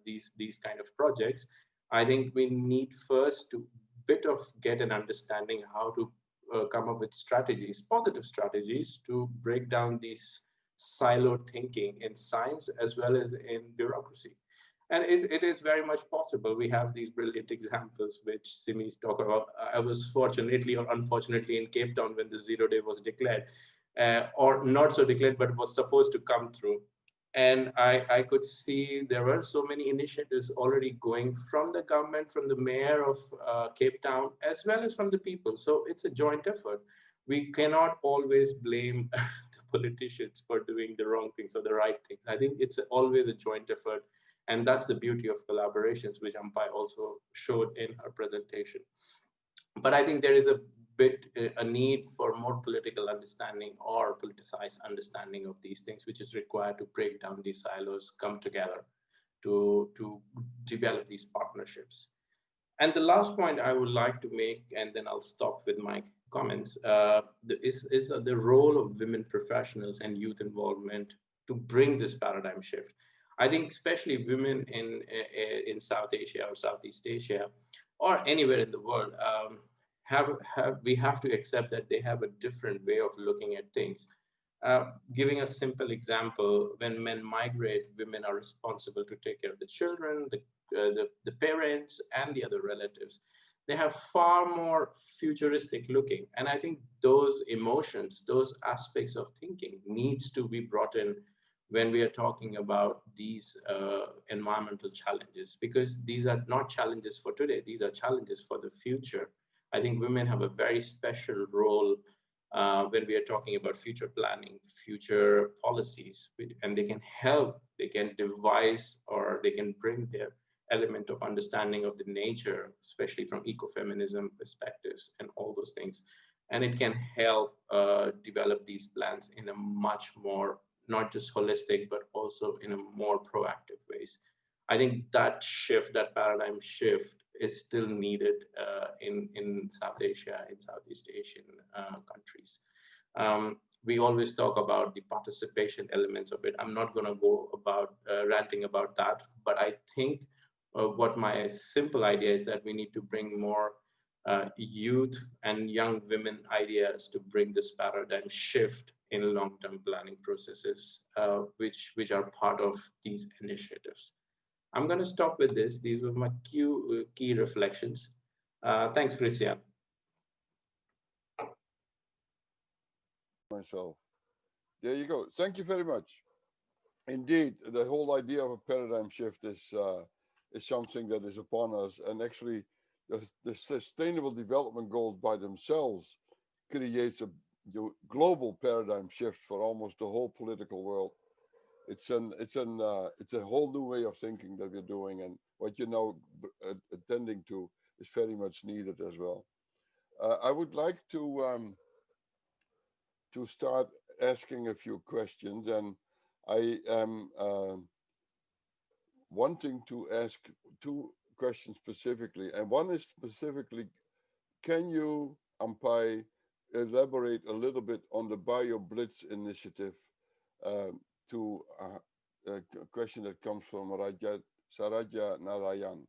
these kind of projects. I think we need first to get an understanding how to come up with strategies, positive strategies, to break down these siloed thinking in science as well as in bureaucracy. And it is very much possible. We have these brilliant examples which Simi talked about. I was fortunately or unfortunately in Cape Town when the 0 day was declared, or not so declared, but was supposed to come through. And I could see there were so many initiatives already going from the government, from the mayor of Cape Town, as well as from the people. So it's a joint effort. We cannot always blame the politicians for doing the wrong things or the right things. I think it's always a joint effort. And that's the beauty of collaborations, which Ampai also showed in her presentation. But I think there is a need for more political understanding or politicized understanding of these things, which is required to break down these silos, come together to develop these partnerships. And the last point I would like to make, and then I'll stop with my comments, is the role of women professionals and youth involvement to bring this paradigm shift. I think especially women in South Asia or Southeast Asia or anywhere in the world, we have to accept that they have a different way of looking at things. Giving a simple example, when men migrate, women are responsible to take care of the children, the parents, and the other relatives. They have far more futuristic looking. And I think those emotions, those aspects of thinking needs to be brought in when we are talking about these environmental challenges, because these are not challenges for today, these are challenges for the future. I think women have a very special role when we are talking about future planning, future policies, and they can help, they can devise, or they can bring their element of understanding of the nature, especially from ecofeminism perspectives and all those things. And it can help develop these plans in a much more, not just holistic, but also in a more proactive ways. I think that shift, that paradigm shift is still needed in South Asia, in Southeast Asian countries. We always talk about the participation elements of it. I'm not gonna go about ranting about that, but I think what my simple idea is that we need to bring more youth and young women ideas to bring this paradigm shift in long-term planning processes, which are part of these initiatives. I'm going to stop with this. These were my key reflections. Thanks, Christian. Myself. There you go. Thank you very much. Indeed, the whole idea of a paradigm shift is something that is upon us, and actually the Sustainable Development Goals by themselves creates a global paradigm shift for almost the whole political world. It's a whole new way of thinking that we're doing, and what you're now attending to is very much needed as well. I would like to start asking a few questions, and I am wanting to ask two questions specifically, and one is specifically, can you, Ampai, elaborate a little bit on the BioBlitz initiative to a question that comes from Saraja Narayan.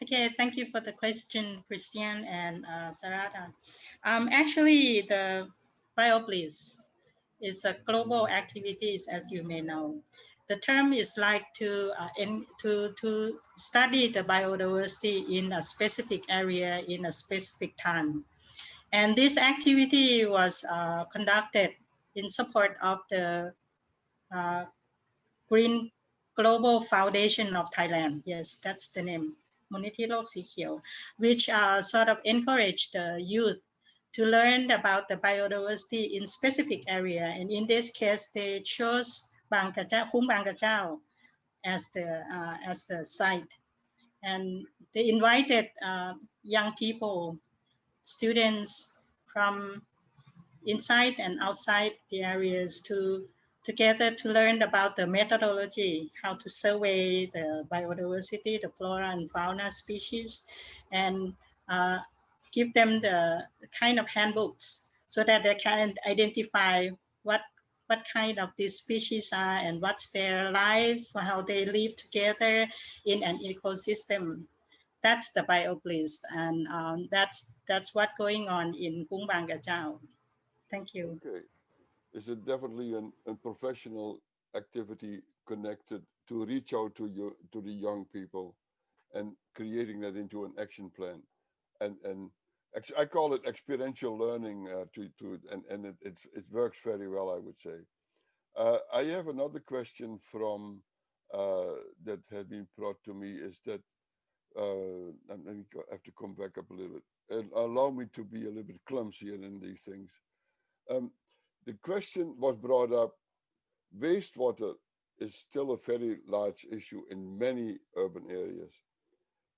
Okay, thank you for the question, Christian and Sarada. Actually, the BioBlitz is a global activities, as you may know. The term is like to study the biodiversity in a specific area in a specific time. And this activity was conducted in support of the Green Global Foundation of Thailand. Yes, that's the name, Muniti Lok Si Khieu, which sort of encouraged the youth to learn about the biodiversity in specific area. And in this case, they chose Khung Kachao as the site. And they invited young people, students from inside and outside the areas together to learn about the methodology, how to survey the biodiversity, the flora and fauna species, and give them the kind of handbooks so that they can identify what kind of these species are and what's their lives, how they live together in an ecosystem. That's the BioBliss, and that's what's going on in Khung Bang Kachao. Thank you. Okay, is it definitely a professional activity connected to reach out to the young people and creating that into an action plan, and I call it experiential learning and it works very well, I would say. I have another question from that had been brought to me, is that I have to come back up a little bit and allow me to be a little bit clumsy in these things. The question was brought up, wastewater is still a very large issue in many urban areas.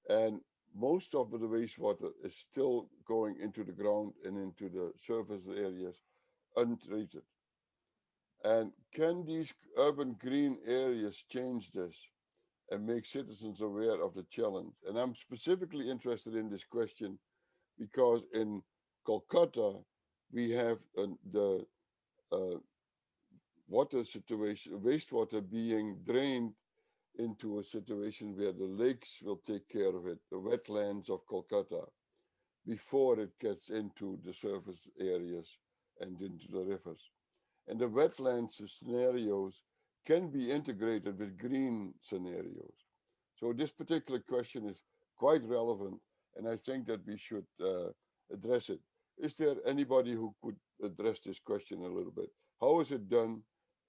And most of the wastewater is still going into the ground and into the surface areas untreated. And can these urban green areas change this and make citizens aware of the challenge? And I'm specifically interested in this question because in Kolkata, we have the water situation, wastewater being drained into a situation where the lakes will take care of it, the wetlands of Kolkata, before it gets into the surface areas and into the rivers. And the wetlands scenarios can be integrated with green scenarios. So this particular question is quite relevant, and I think that we should address it. Is there anybody who could address this question a little bit? How is it done,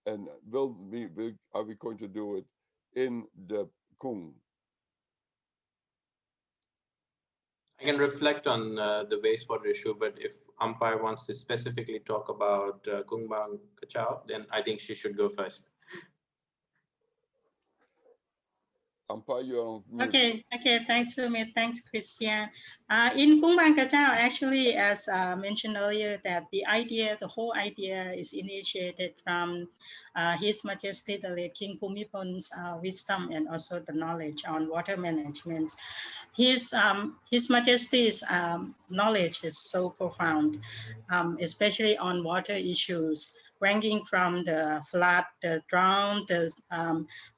and are we going to do it in the Khung? I can reflect on the wastewater issue, but if Umpire wants to specifically talk about Khung Bang Kachao, then I think she should go first. Umpire, you're on mute. Okay, thanks, Sumit. Thanks, Christian. In Khung Bang Kachao, actually, as mentioned earlier, that the whole idea is initiated from His Majesty the late King Bhumibol's wisdom and also the knowledge on water management. His Majesty's knowledge is so profound, especially on water issues, ranging from the flood, the drought,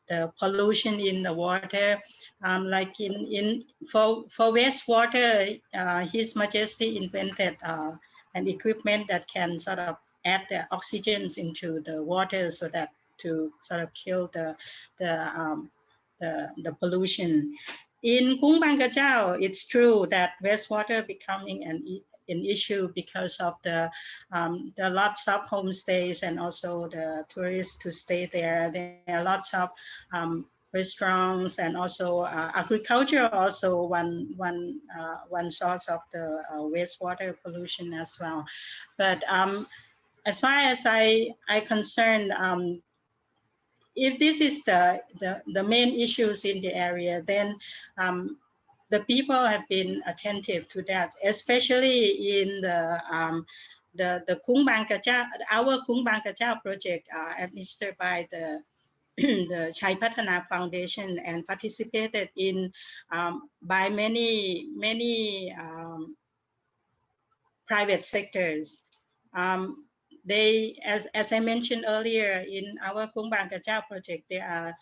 the pollution in the water. Like for wastewater, His Majesty invented an equipment that can sort of add the oxygens into the water so that to sort of kill the pollution. In Khung Bang Kachao, it's true that wastewater becoming an issue because of the lots of homestays and also the tourists to stay there. There are lots of restaurants and also agriculture, also one source of the wastewater pollution as well. But as far as I concerned, if this is the main issues in the area, then the people have been attentive to that, especially in the Khung Bang Kachao, our Khung Bang Kachao project administered by the the Chai Patana Foundation and participated in by many private sectors. They, as I mentioned earlier, in our Khung Bang Kachao project, there are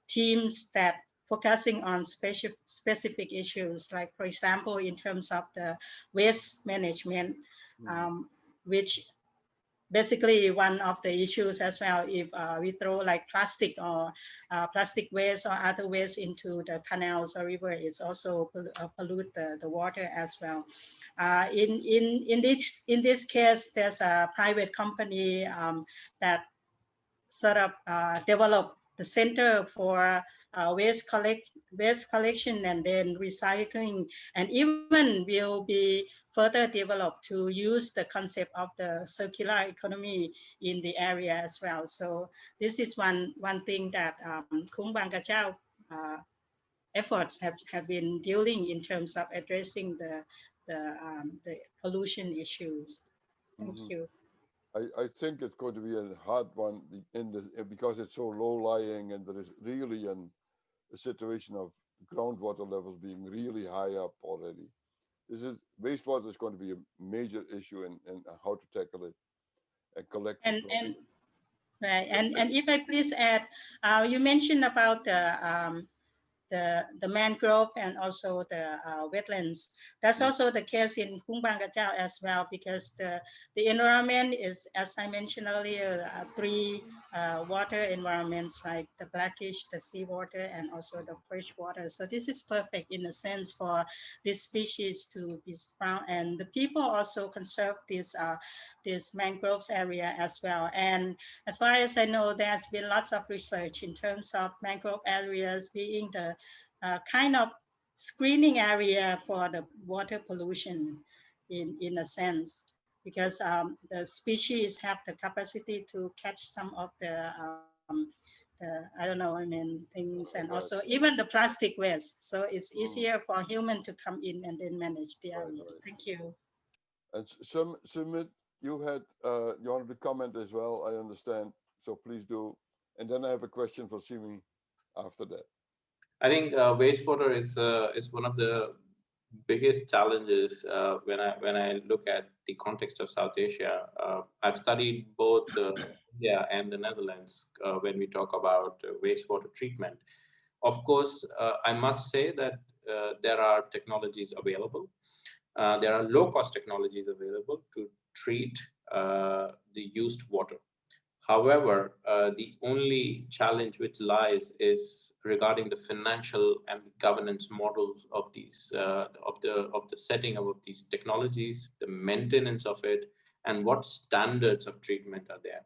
teams that focusing on specific issues, like, for example, in terms of the waste management, which basically one of the issues as well, if we throw like plastic or plastic waste or other waste into the canals or river, it's also pollute the water as well. In this case, there's a private company that sort of developed the Center for waste collection and then recycling, and even will be further developed to use the concept of the circular economy in the area as well. So this is one thing that Khung Bang Kachao efforts have been dealing in terms of addressing the pollution issues. Thank you. I think it's going to be a hard one because it's so low lying, and there is really a situation of groundwater levels being really high up already. wastewater is going to be a major issue in how to tackle it and collect it. Right, and if I please add, you mentioned about the mangrove and also the wetlands. That's also the case in Khung Kachao as well, because the environment is, as I mentioned earlier, three water environments, right? The blackish, the seawater, and also the fresh water. So this is perfect in a sense for this species to be found, and the people also conserve this mangroves area as well. And as far as I know, there's been lots of research in terms of mangrove areas being the kind of screening area for the water pollution in a sense, because the species have the capacity to catch some of the I don't know, I mean, things, and also even the plastic waste. So it's easier for human to come in and then manage the area. Thank you. And Sumit, you wanted to comment as well, I understand. So please do. And then I have a question for Simi after that. I think wastewater is one of the biggest challenges when I look at the context of South Asia. I've studied both India and the Netherlands when we talk about wastewater treatment. Of course, I must say that there are technologies available. There are low-cost technologies available to treat the used water. However, the only challenge which lies is regarding the financial and governance models of these, of the setting of these technologies, the maintenance of it, and what standards of treatment are there.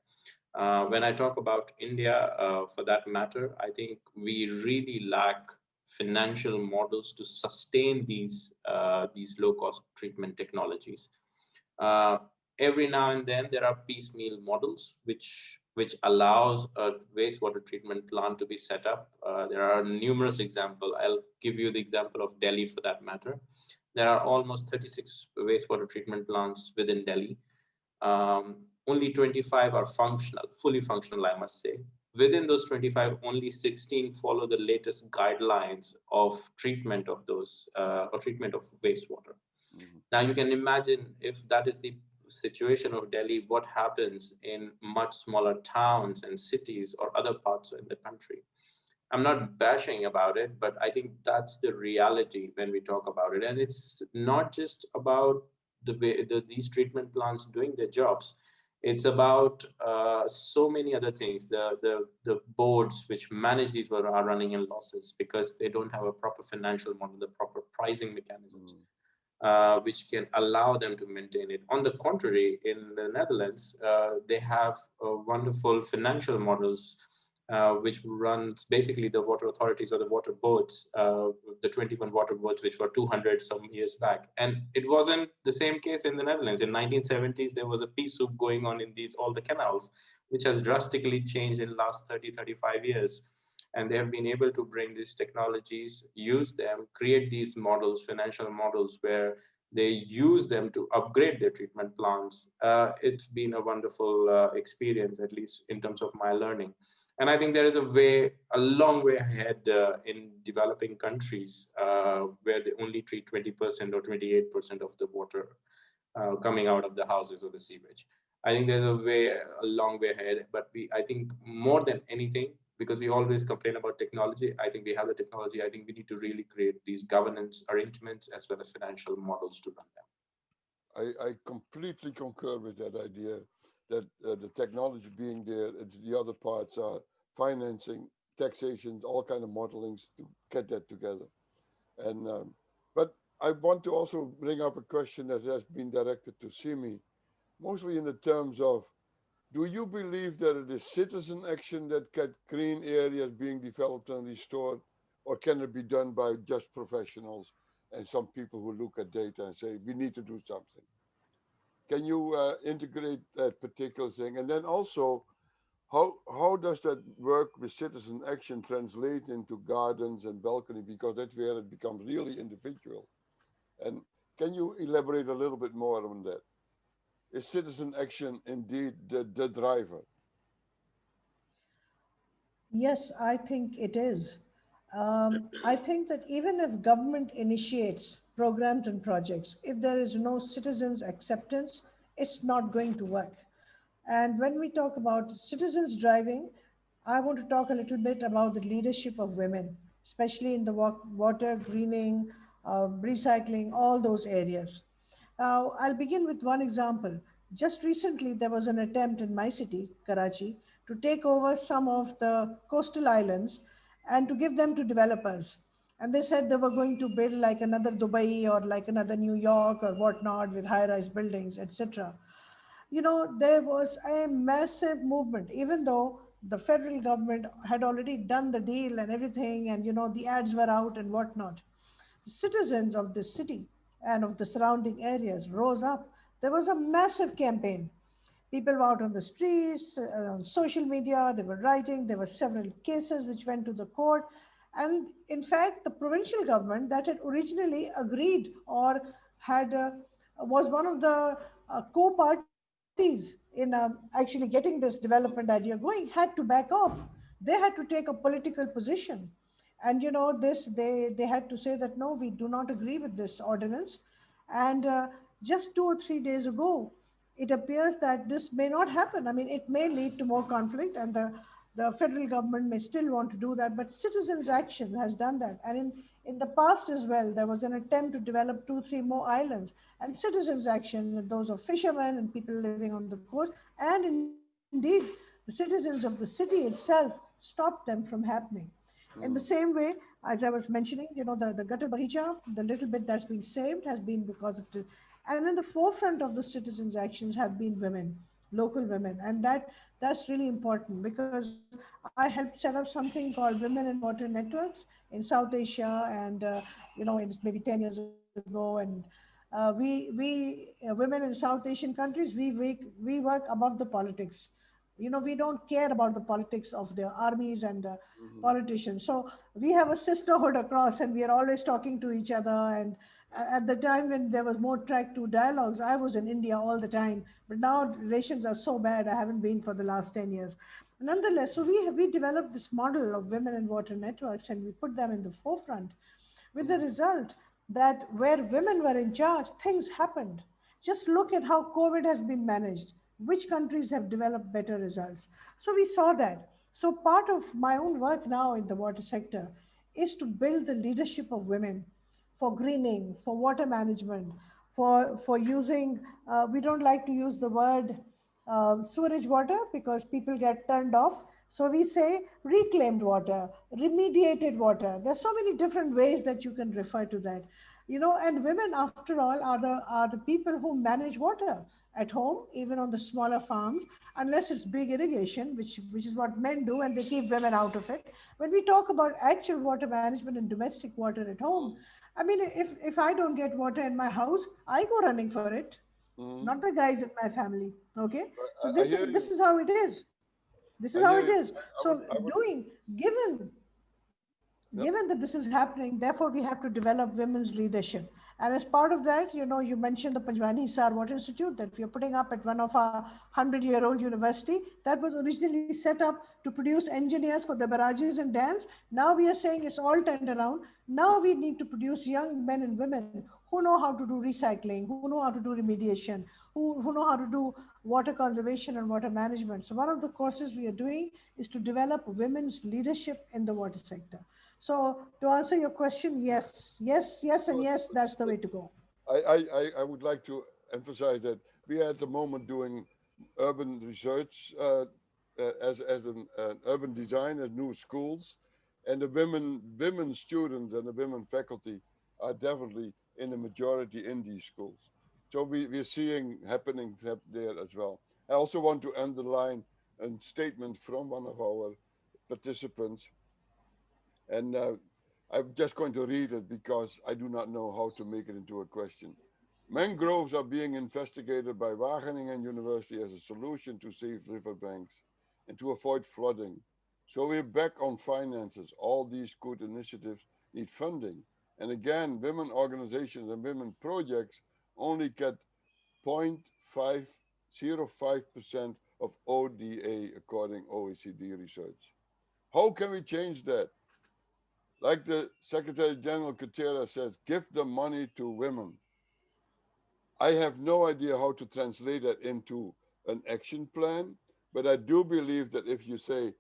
When I talk about India, for that matter, I think we really lack financial models to sustain these low-cost treatment technologies. Every now and then there are piecemeal models which allows a wastewater treatment plant to be set up. There are numerous examples. I'll give you the example of Delhi for that matter. There are almost 36 wastewater treatment plants within Delhi. Only 25 are functional, fully functional, I must say. Within those 25, only 16 follow the latest guidelines of treatment of those, or treatment of wastewater. Mm-hmm. Now you can imagine if that is the situation of Delhi, what happens in much smaller towns and cities or other parts in the country. I'm not bashing about it, but I think that's the reality when we talk about it. And it's not just about these treatment plants doing their jobs. It's about so many other things. The boards which manage these are running in losses because they don't have a proper financial model, the proper pricing mechanisms. Which can allow them to maintain it. On the contrary, in the Netherlands, they have wonderful financial models which runs basically the water authorities or the water boards, the 21 water boards, which were 200 some years back. And it wasn't the same case in the Netherlands. In 1970s, there was a pea soup going on in all the canals, which has drastically changed in the last 30, 35 years. And they have been able to bring these technologies, use them, create these models, financial models, where they use them to upgrade their treatment plants. It's been a wonderful experience, at least in terms of my learning. And I think there is a long way ahead in developing countries where they only treat 20% or 28% of the water coming out of the houses or the sewage. I think there's a long way ahead, but I think more than anything, because we always complain about technology, I think we have the technology. I think we need to really create these governance arrangements as well as financial models to run them. I completely concur with that idea that the technology being there, the other parts are financing, taxation, all kind of modelings to get that together. And but I want to also bring up a question that has been directed to Simi, mostly in the terms of, do you believe that it is citizen action that get green areas being developed and restored, or can it be done by just professionals and some people who look at data and say, we need to do something? Can you integrate that particular thing? And then also, how does that work with citizen action translate into gardens and balcony? Because that's where it becomes really individual. And can you elaborate a little bit more on that? Is citizen action indeed the driver? Yes, I think it is. I think that even if government initiates programs and projects. If there is no citizens' acceptance, it's not going to work. And when we talk about citizens driving, I want to talk a little bit about the leadership of women, especially in the water, greening, recycling, all those areas. Now, I'll begin with one example. Just recently, there was an attempt in my city, Karachi, to take over some of the coastal islands and to give them to developers. And they said they were going to build like another Dubai or like another New York or whatnot with high-rise buildings, etc. There was a massive movement, even though the federal government had already done the deal and everything, and the ads were out and whatnot. The citizens of the city and of the surrounding areas rose up. There was a massive campaign. People were out on the streets, on social media, they were writing. There were several cases which went to the court. And in fact, the provincial government that had originally agreed or had was one of the co-parties in actually getting this development idea going, had to back off. They had to take a political position. And they had to say that no, we do not agree with this ordinance. And just 2 or 3 days ago, it appears that this may not happen. I mean, it may lead to more conflict, and the federal government may still want to do that, but citizens' action has done that. And in the past as well, there was an attempt to develop 2, 3 more islands, and citizens' action, those of fishermen and people living on the coast, and indeed the citizens of the city itself stopped them from happening. In the same way, as I was mentioning, the Gutter Bagicha, the little bit that's been saved has been because of the, and in the forefront of the citizens' actions have been women, local women, and that's really important because I helped set up something called Women in Water Networks in South Asia, and it's maybe 10 years ago, and women in South Asian countries, we work above the politics. We don't care about the politics of the armies and politicians. So we have a sisterhood across, and we are always talking to each other. And at the time when there was more track to dialogues, I was in India all the time. But now relations are so bad, I haven't been for the last 10 years. Nonetheless, so we developed this model of women in water networks, and we put them in the forefront, with the result that where women were in charge, things happened. Just look at how COVID has been managed. Which countries have developed better results? So we saw that. So part of my own work now in the water sector is to build the leadership of women for greening, for water management, for using, we don't like to use the word sewerage water because people get turned off. So we say reclaimed water, remediated water. There's so many different ways that you can refer to that. And women, after all, are the people who manage water at home, even on the smaller farms, unless it's big irrigation, which is what men do, and they keep women out of it. When we talk about actual water management and domestic water at home, I mean, if I don't get water in my house, I go running for it, not the guys in my family. Okay, so this is how it is. This is how it is. So given that this is happening, therefore we have to develop women's leadership. And as part of that, you mentioned the Panjwani Hisar Water Institute that we are putting up at one of our 100-year-old university. That was originally set up to produce engineers for the barrages and dams. Now we are saying it's all turned around. Now we need to produce young men and women who know how to do recycling, who know how to do remediation, who know how to do water conservation and water management. So one of the courses we are doing is to develop women's leadership in the water sector. So to answer your question, yes, and yes, that's the way to go. I would like to emphasize that we are at the moment doing urban research as an urban design as new schools, and the women students and the women faculty are definitely in the majority in these schools. So we're seeing happenings there as well. I also want to underline a statement from one of our participants, and I'm just going to read it because I do not know how to make it into a question. Mangroves are being investigated by Wageningen University as a solution to save riverbanks and to avoid flooding. So we're back on finances. All these good initiatives need funding. And again, women organizations and women projects only get 0.505% of ODA according OECD research. How can we change that? Like the Secretary General Kachao says, give the money to women. I have no idea how to translate that into an action plan, but I do believe that if you say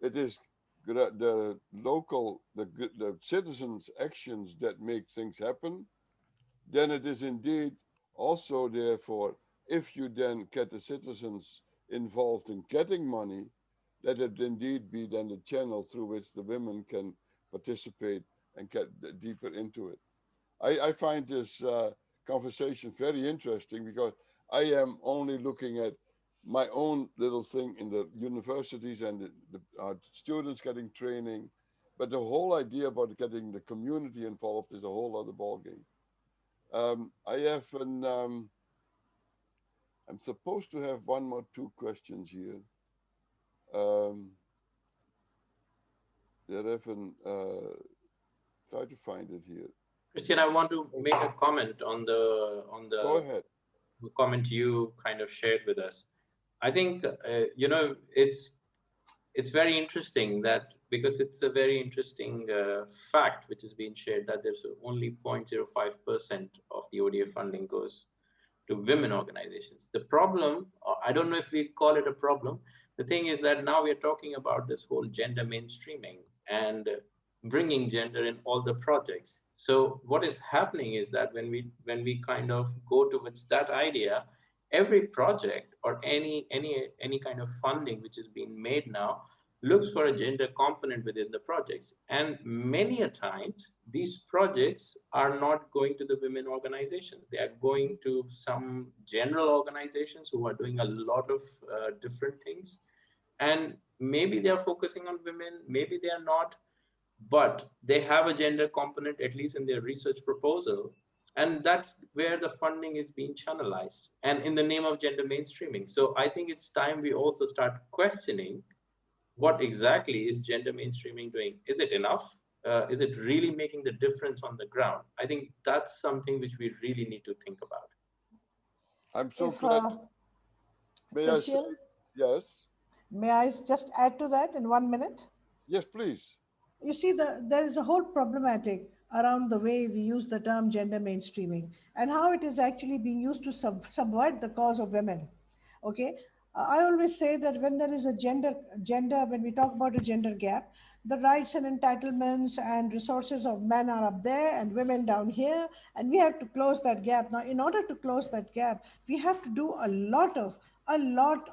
it is the local, the citizens' actions that make things happen, then it is indeed also therefore, if you then get the citizens involved in getting money, let it indeed be then the channel through which the women can participate and get deeper into it. I find this conversation very interesting because I am only looking at my own little thing in the universities and the students getting training, but the whole idea about getting the community involved is a whole other ballgame. I have I'm supposed to have one or two questions here. There have try to find it here. Christian, I want to make a comment on the Go ahead. comment you kind of shared with us. I think you know, it's very interesting that, because it's a very interesting fact which has been shared, that there's only 0.05% of the ODA funding goes to women organizations. The problem, I don't know if we call it a problem, the thing is that now we're talking about this whole gender mainstreaming and bringing gender in all the projects. So what is happening is that when we kind of go towards that idea, every project or any kind of funding which is being made now looks for a gender component within the projects. And many a times, these projects are not going to the women organizations. They are going to some general organizations who are doing a lot of different things. And maybe they are focusing on women, maybe they are not, but they have a gender component, at least in their research proposal. And that's where the funding is being channelized, and in the name of gender mainstreaming. So I think it's time we also start questioning what exactly is gender mainstreaming doing? Is it enough? Is it really making the difference on the ground? I think that's something which we really need to think about. I'm so glad. May I say, yes? May I just add to that in 1 minute? Yes, please. You see, there is a whole problematic around the way we use the term gender mainstreaming and how it is actually being used to subvert the cause of women. Okay, I always say that when there is a when we talk about a gender gap, the rights and entitlements and resources of men are up there and women down here, and we have to close that gap. Now, in order to close that gap, we have to do a lot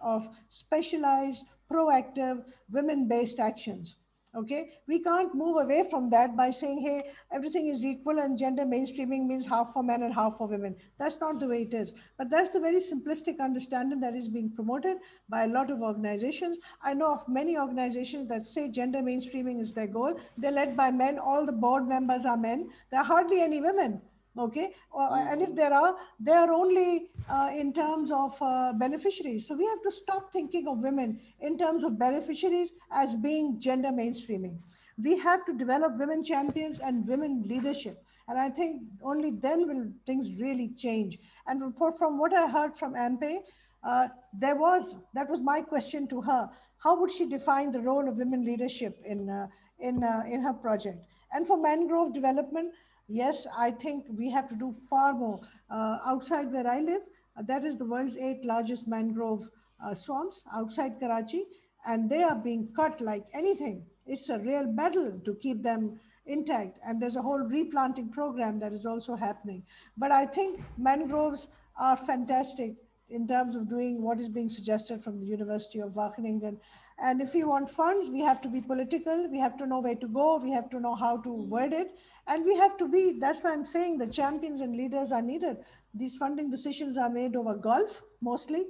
of specialized, proactive, women-based actions. Okay, we can't move away from that by saying, hey, everything is equal and gender mainstreaming means half for men and half for women. That's not the way it is. But that's the very simplistic understanding that is being promoted by a lot of organizations. I know of many organizations that say gender mainstreaming is their goal. They're led by men. All the board members are men. There are hardly any women. Okay, and if there are, they are only in terms of beneficiaries. So we have to stop thinking of women in terms of beneficiaries as being gender mainstreaming. We have to develop women champions and women leadership, and I think only then will things really change. And from what I heard from Ampe, that was my question to her. How would she define the role of women leadership in her project? And for mangrove development, yes, I think we have to do far more. Outside where I live, that is the world's 8th largest mangrove swamps outside Karachi, and they are being cut like anything. It's a real battle to keep them intact, and there's a whole replanting program that is also happening. But I think mangroves are fantastic in terms of doing what is being suggested from the University of Wageningen. And if we want funds, we have to be political, we have to know where to go, we have to know how to word it, and we have to be, that's why I'm saying the champions and leaders are needed. These funding decisions are made over golf, mostly,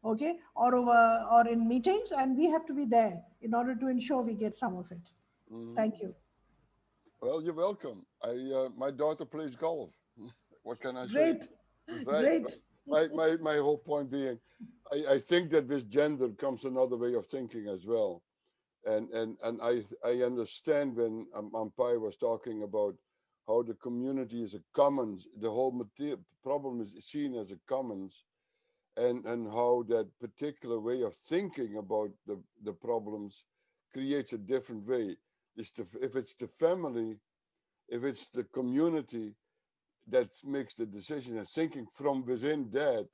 okay, or in meetings, and we have to be there in order to ensure we get some of it. Thank you. Well, you're welcome. My daughter plays golf. What can I say? Great. Right. Great. My whole point being, I think that with gender comes another way of thinking as well. And I understand when Ampai was talking about how the community is a commons, the whole problem is seen as a commons, and how that particular way of thinking about the problems creates a different way. if it's the family, if it's the community that makes the decision, and thinking from within that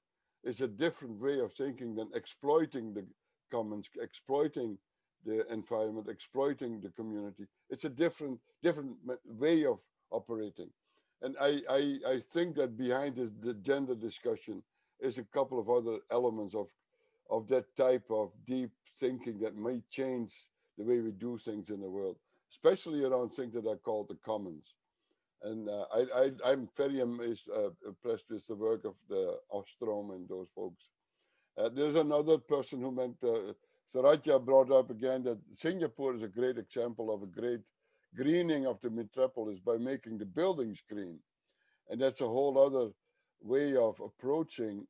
is a different way of thinking than exploiting the commons, exploiting the environment, exploiting the community. It's a different way of operating. And I think that behind this, the gender discussion is a couple of other elements of that type of deep thinking that may change the way we do things in the world, especially around things that are called the commons. And I'm very impressed with the work of the Ostrom and those folks. There's another person who meant, Saratya brought up again that Singapore is a great example of a great greening of the metropolis by making the buildings green. And that's a whole other way of approaching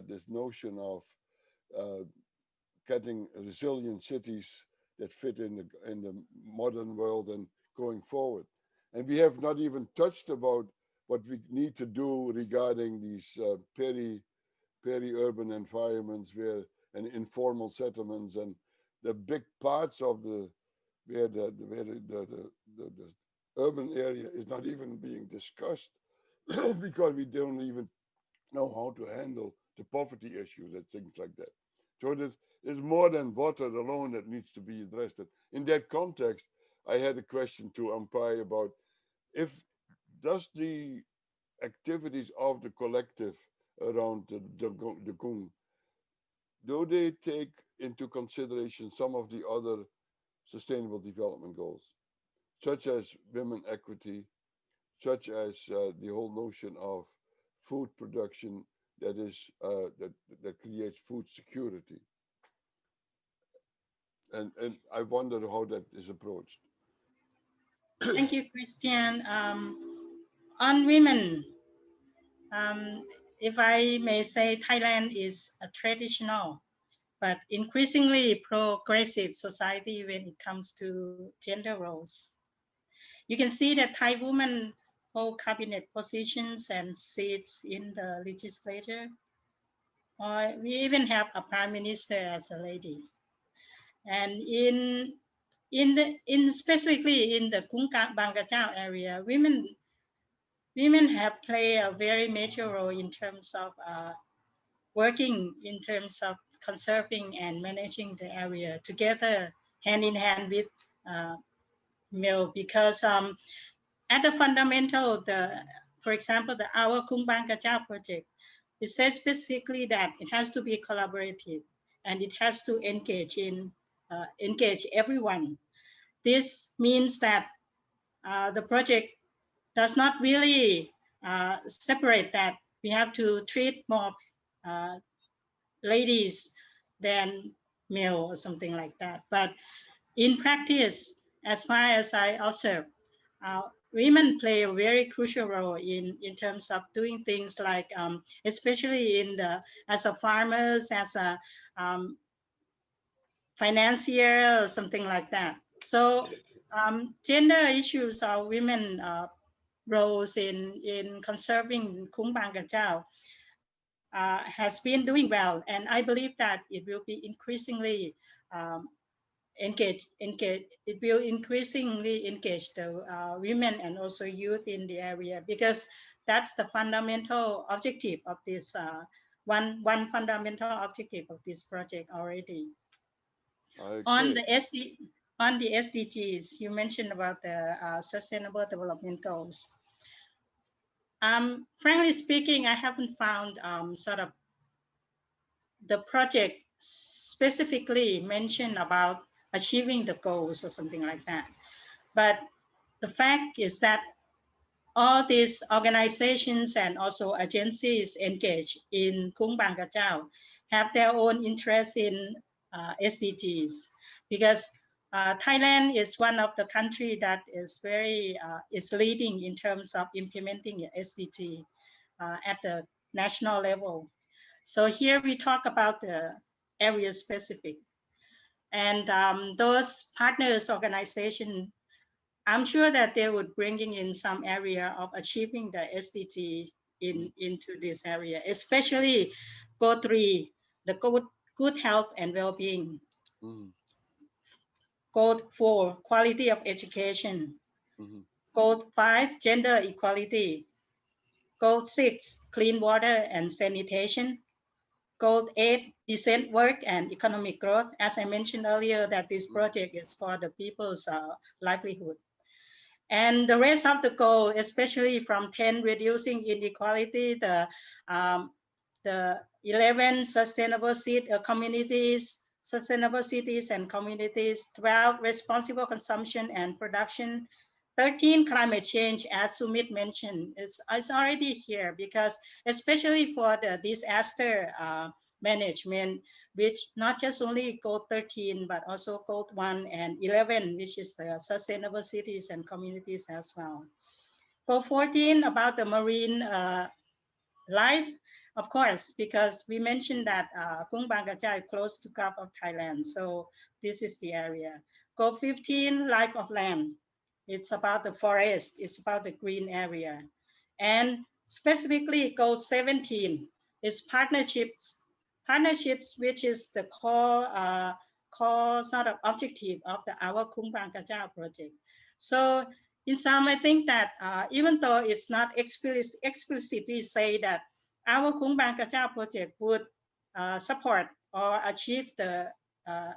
this notion of getting resilient cities that fit in the modern world and going forward. And we have not even touched about what we need to do regarding these peri-urban environments and informal settlements and the big parts of where the urban area is not even being discussed because we don't even know how to handle the poverty issues and things like that. So there's more than water alone that needs to be addressed. In that context, I had a question to Ampai about does the activities of the collective around the Khung, do they take into consideration some of the other sustainable development goals, such as women equity, such as the whole notion of food production that creates food security? And I wonder how that is approached. Thank you, Christian. On women, if I may say, Thailand is a traditional but increasingly progressive society when it comes to gender roles. You can see that Thai women hold cabinet positions and seats in the legislature. Or we even have a prime minister as a lady. And specifically in the Khung Bang Kachao area, women have played a very major role in terms of working in terms of conserving and managing the area together, hand in hand with male, because at the fundamental, for example, our Khung Bang Kachao project, it says specifically that it has to be collaborative and it has to engage everyone. This means that the project does not really separate that we have to treat more ladies than male or something like that. But in practice, as far as I observe, women play a very crucial role in terms of doing things like, especially as a farmers, as a financier or something like that. So gender issues are women roles in conserving Khung Bang Kachao has been doing well, and I believe that it will be increasingly engage. It will increasingly engage the women and also youth in the area, because that's the fundamental objective of this one fundamental objective of this project already. On the SDGs, you mentioned about the Sustainable Development Goals. Frankly speaking, I haven't found sort of the project specifically mentioned about achieving the goals or something like that. But the fact is that all these organizations and also agencies engaged in Khung Bang Kachao have their own interest in SDGs, because Thailand is one of the countries that is is leading in terms of implementing SDG at the national level. So here we talk about the area specific, and those partners organization, I'm sure that they would bringing in some area of achieving the SDG into this area, especially Goal 3, the good health and well-being. Goal 4, quality of education. Goal 5, gender equality. Goal 6, clean water and sanitation. Goal 8, decent work and economic growth. As I mentioned earlier, that this project is for the people's livelihood. And the rest of the goal, especially from 10, reducing inequality, the 11, sustainable sustainable cities and communities, 12, responsible consumption and production, 13, climate change, as Sumit mentioned, is already here because especially for the disaster management, which not just only goal 13, but also goal 1 and 11, which is the sustainable cities and communities as well. Goal 14 about the marine life, of course, because we mentioned that Khung Bang Kachao is close to Gulf of Thailand. So this is the area. Goal 15, life of land. It's about the forest. It's about the green area. And specifically goal 17 is partnerships, which is the core sort of objective of our Khung Bang Kachao project. So in sum, I think that even though it's not explicitly say that our Khung Bang Kachao project would support or achieve the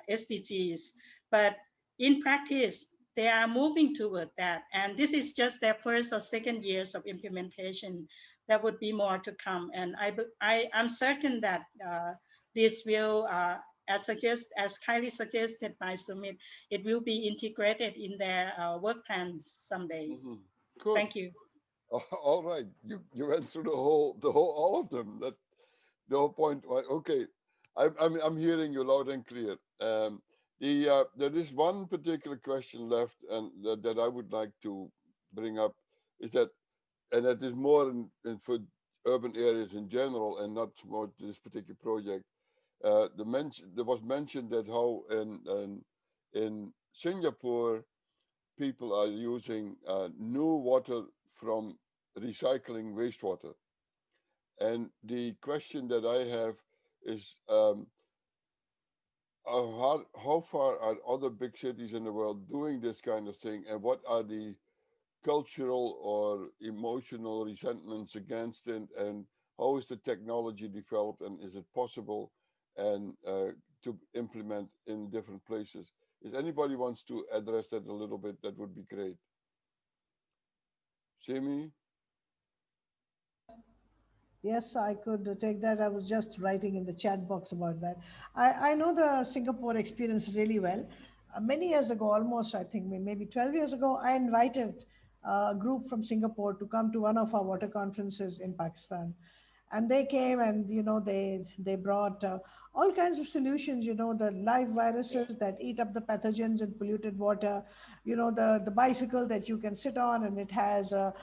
SDGs, but in practice, they are moving toward that. And this is just their first or second years of implementation. There would be more to come. And I'm certain that this will, as kindly suggested by Sumit, it will be integrated in their work plans some days. Good. Thank you. All right, you went through all of them. That the whole point. Okay, I'm hearing you loud and clear. There is one particular question left, and that I would like to bring up is that, and that is more for urban areas in general, and not more this particular project. There was mentioned that how in Singapore people are using new water from recycling wastewater, and the question that I have is how far are other big cities in the world doing this kind of thing, and what are the cultural or emotional resentments against it, and how is the technology developed, and is it possible and to implement in different places? If anybody wants to address that a little bit, that would be great. Simi? Yes, I could take that. I was just writing in the chat box about that. I know the Singapore experience really well. Many years ago, almost, I think maybe 12 years ago, I invited a group from Singapore to come to one of our water conferences in Pakistan. And they came and, they brought all kinds of solutions, the live viruses that eat up the pathogens in polluted water, the bicycle that you can sit on, and it has a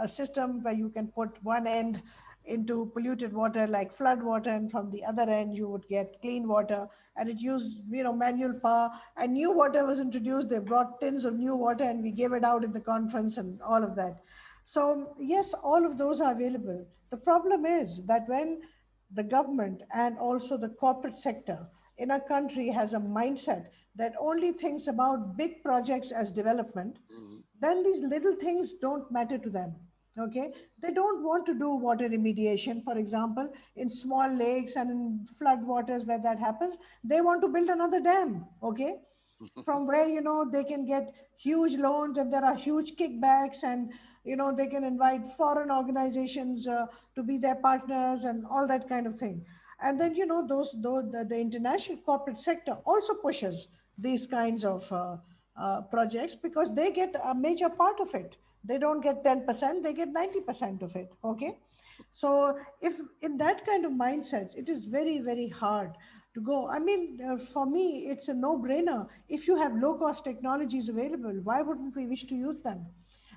system where you can put one end into polluted water like flood water, and from the other end you would get clean water, and it used manual power. And new water was introduced. They brought tins of new water and we gave it out in the conference and all of that. So yes, all of those are available. The problem is that when the government and also the corporate sector in a country has a mindset that only thinks about big projects as development, then these little things don't matter to them. Okay, they don't want to do water remediation, for example, in small lakes and in flood waters where that happens. They want to build another dam. Okay, from where they can get huge loans, and there are huge kickbacks, and they can invite foreign organizations to be their partners and all that kind of thing. And then the international corporate sector also pushes these kinds of projects because they get a major part of it. They don't get 10%, they get 90% of it. Okay, so if in that kind of mindset, it is very, very hard to go. I mean, for me, it's a no-brainer. If you have low-cost technologies available, why wouldn't we wish to use them?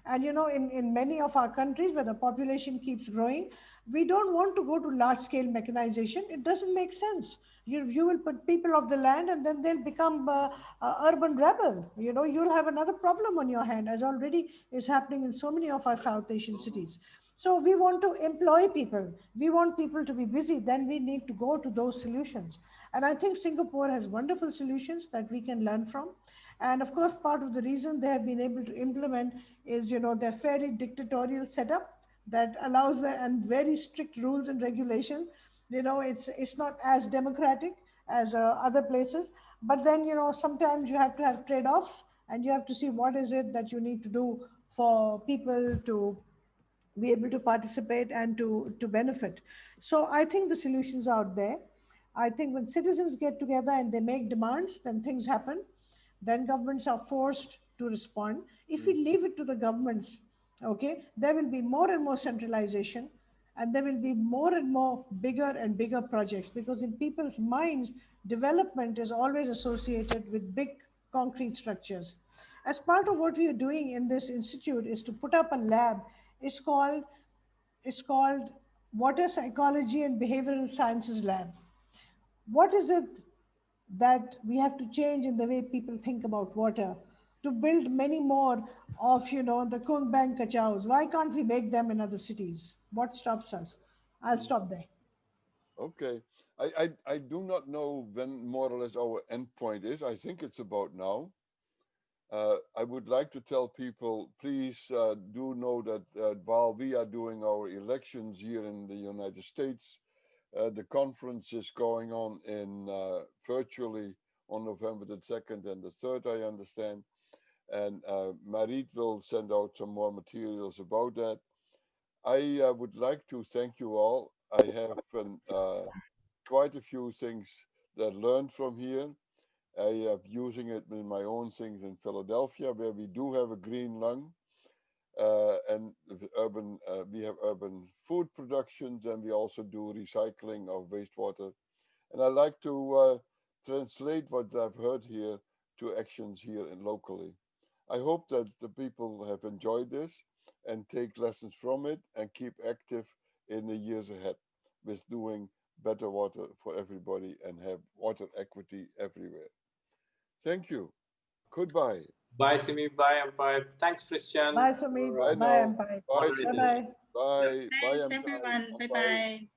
And in many of our countries where the population keeps growing, we don't want to go to large-scale mechanization. It doesn't make sense. You will put people off the land, and then they'll become urban rebel. You'll have another problem on your hand, as already is happening in so many of our South Asian cities. So we want to employ people. We want people to be busy. Then we need to go to those solutions. And I think Singapore has wonderful solutions that we can learn from. And of course, part of the reason they have been able to implement is, their fairly dictatorial setup that allows them, and very strict rules and regulations. It's not as democratic as other places. But then, sometimes you have to have trade-offs, and you have to see what is it that you need to do for people to be able to participate and to benefit. So I think the solutions are out there. I think when citizens get together and they make demands, then things happen. Then governments are forced to respond. If we leave it to the governments, okay, there will be more and more centralization, and there will be more and more bigger and bigger projects, because in people's minds, development is always associated with big concrete structures. As part of what we are doing in this institute is to put up a lab. It's called Water Psychology and Behavioral Sciences Lab. What is it that we have to change in the way people think about water to build many more of the Khung Kachaos? Why can't we make them in other cities? What stops us? I'll stop there. Okay. I do not know when more or less our endpoint is. I think it's about now. I would like to tell people, please do know that while we are doing our elections here in the United States, the conference is going on in virtually on November the 2nd and the 3rd, I understand. And Marit will send out some more materials about that. I would like to thank you all. I have quite a few things that I learned from here. I am using it in my own things in Philadelphia, where we do have a green lung, and we have urban food productions, and we also do recycling of wastewater. And I like to translate what I've heard here to actions here and locally. I hope that the people have enjoyed this and take lessons from it and keep active in the years ahead with doing better water for everybody and have water equity everywhere. Thank you. Goodbye. Bye, Simi. Bye, Empire. Thanks, Christian. Bye, Sumi. Bye Bye, now. Empire. Bye, Bye-bye. Bye. Thanks, everyone. Bye-bye.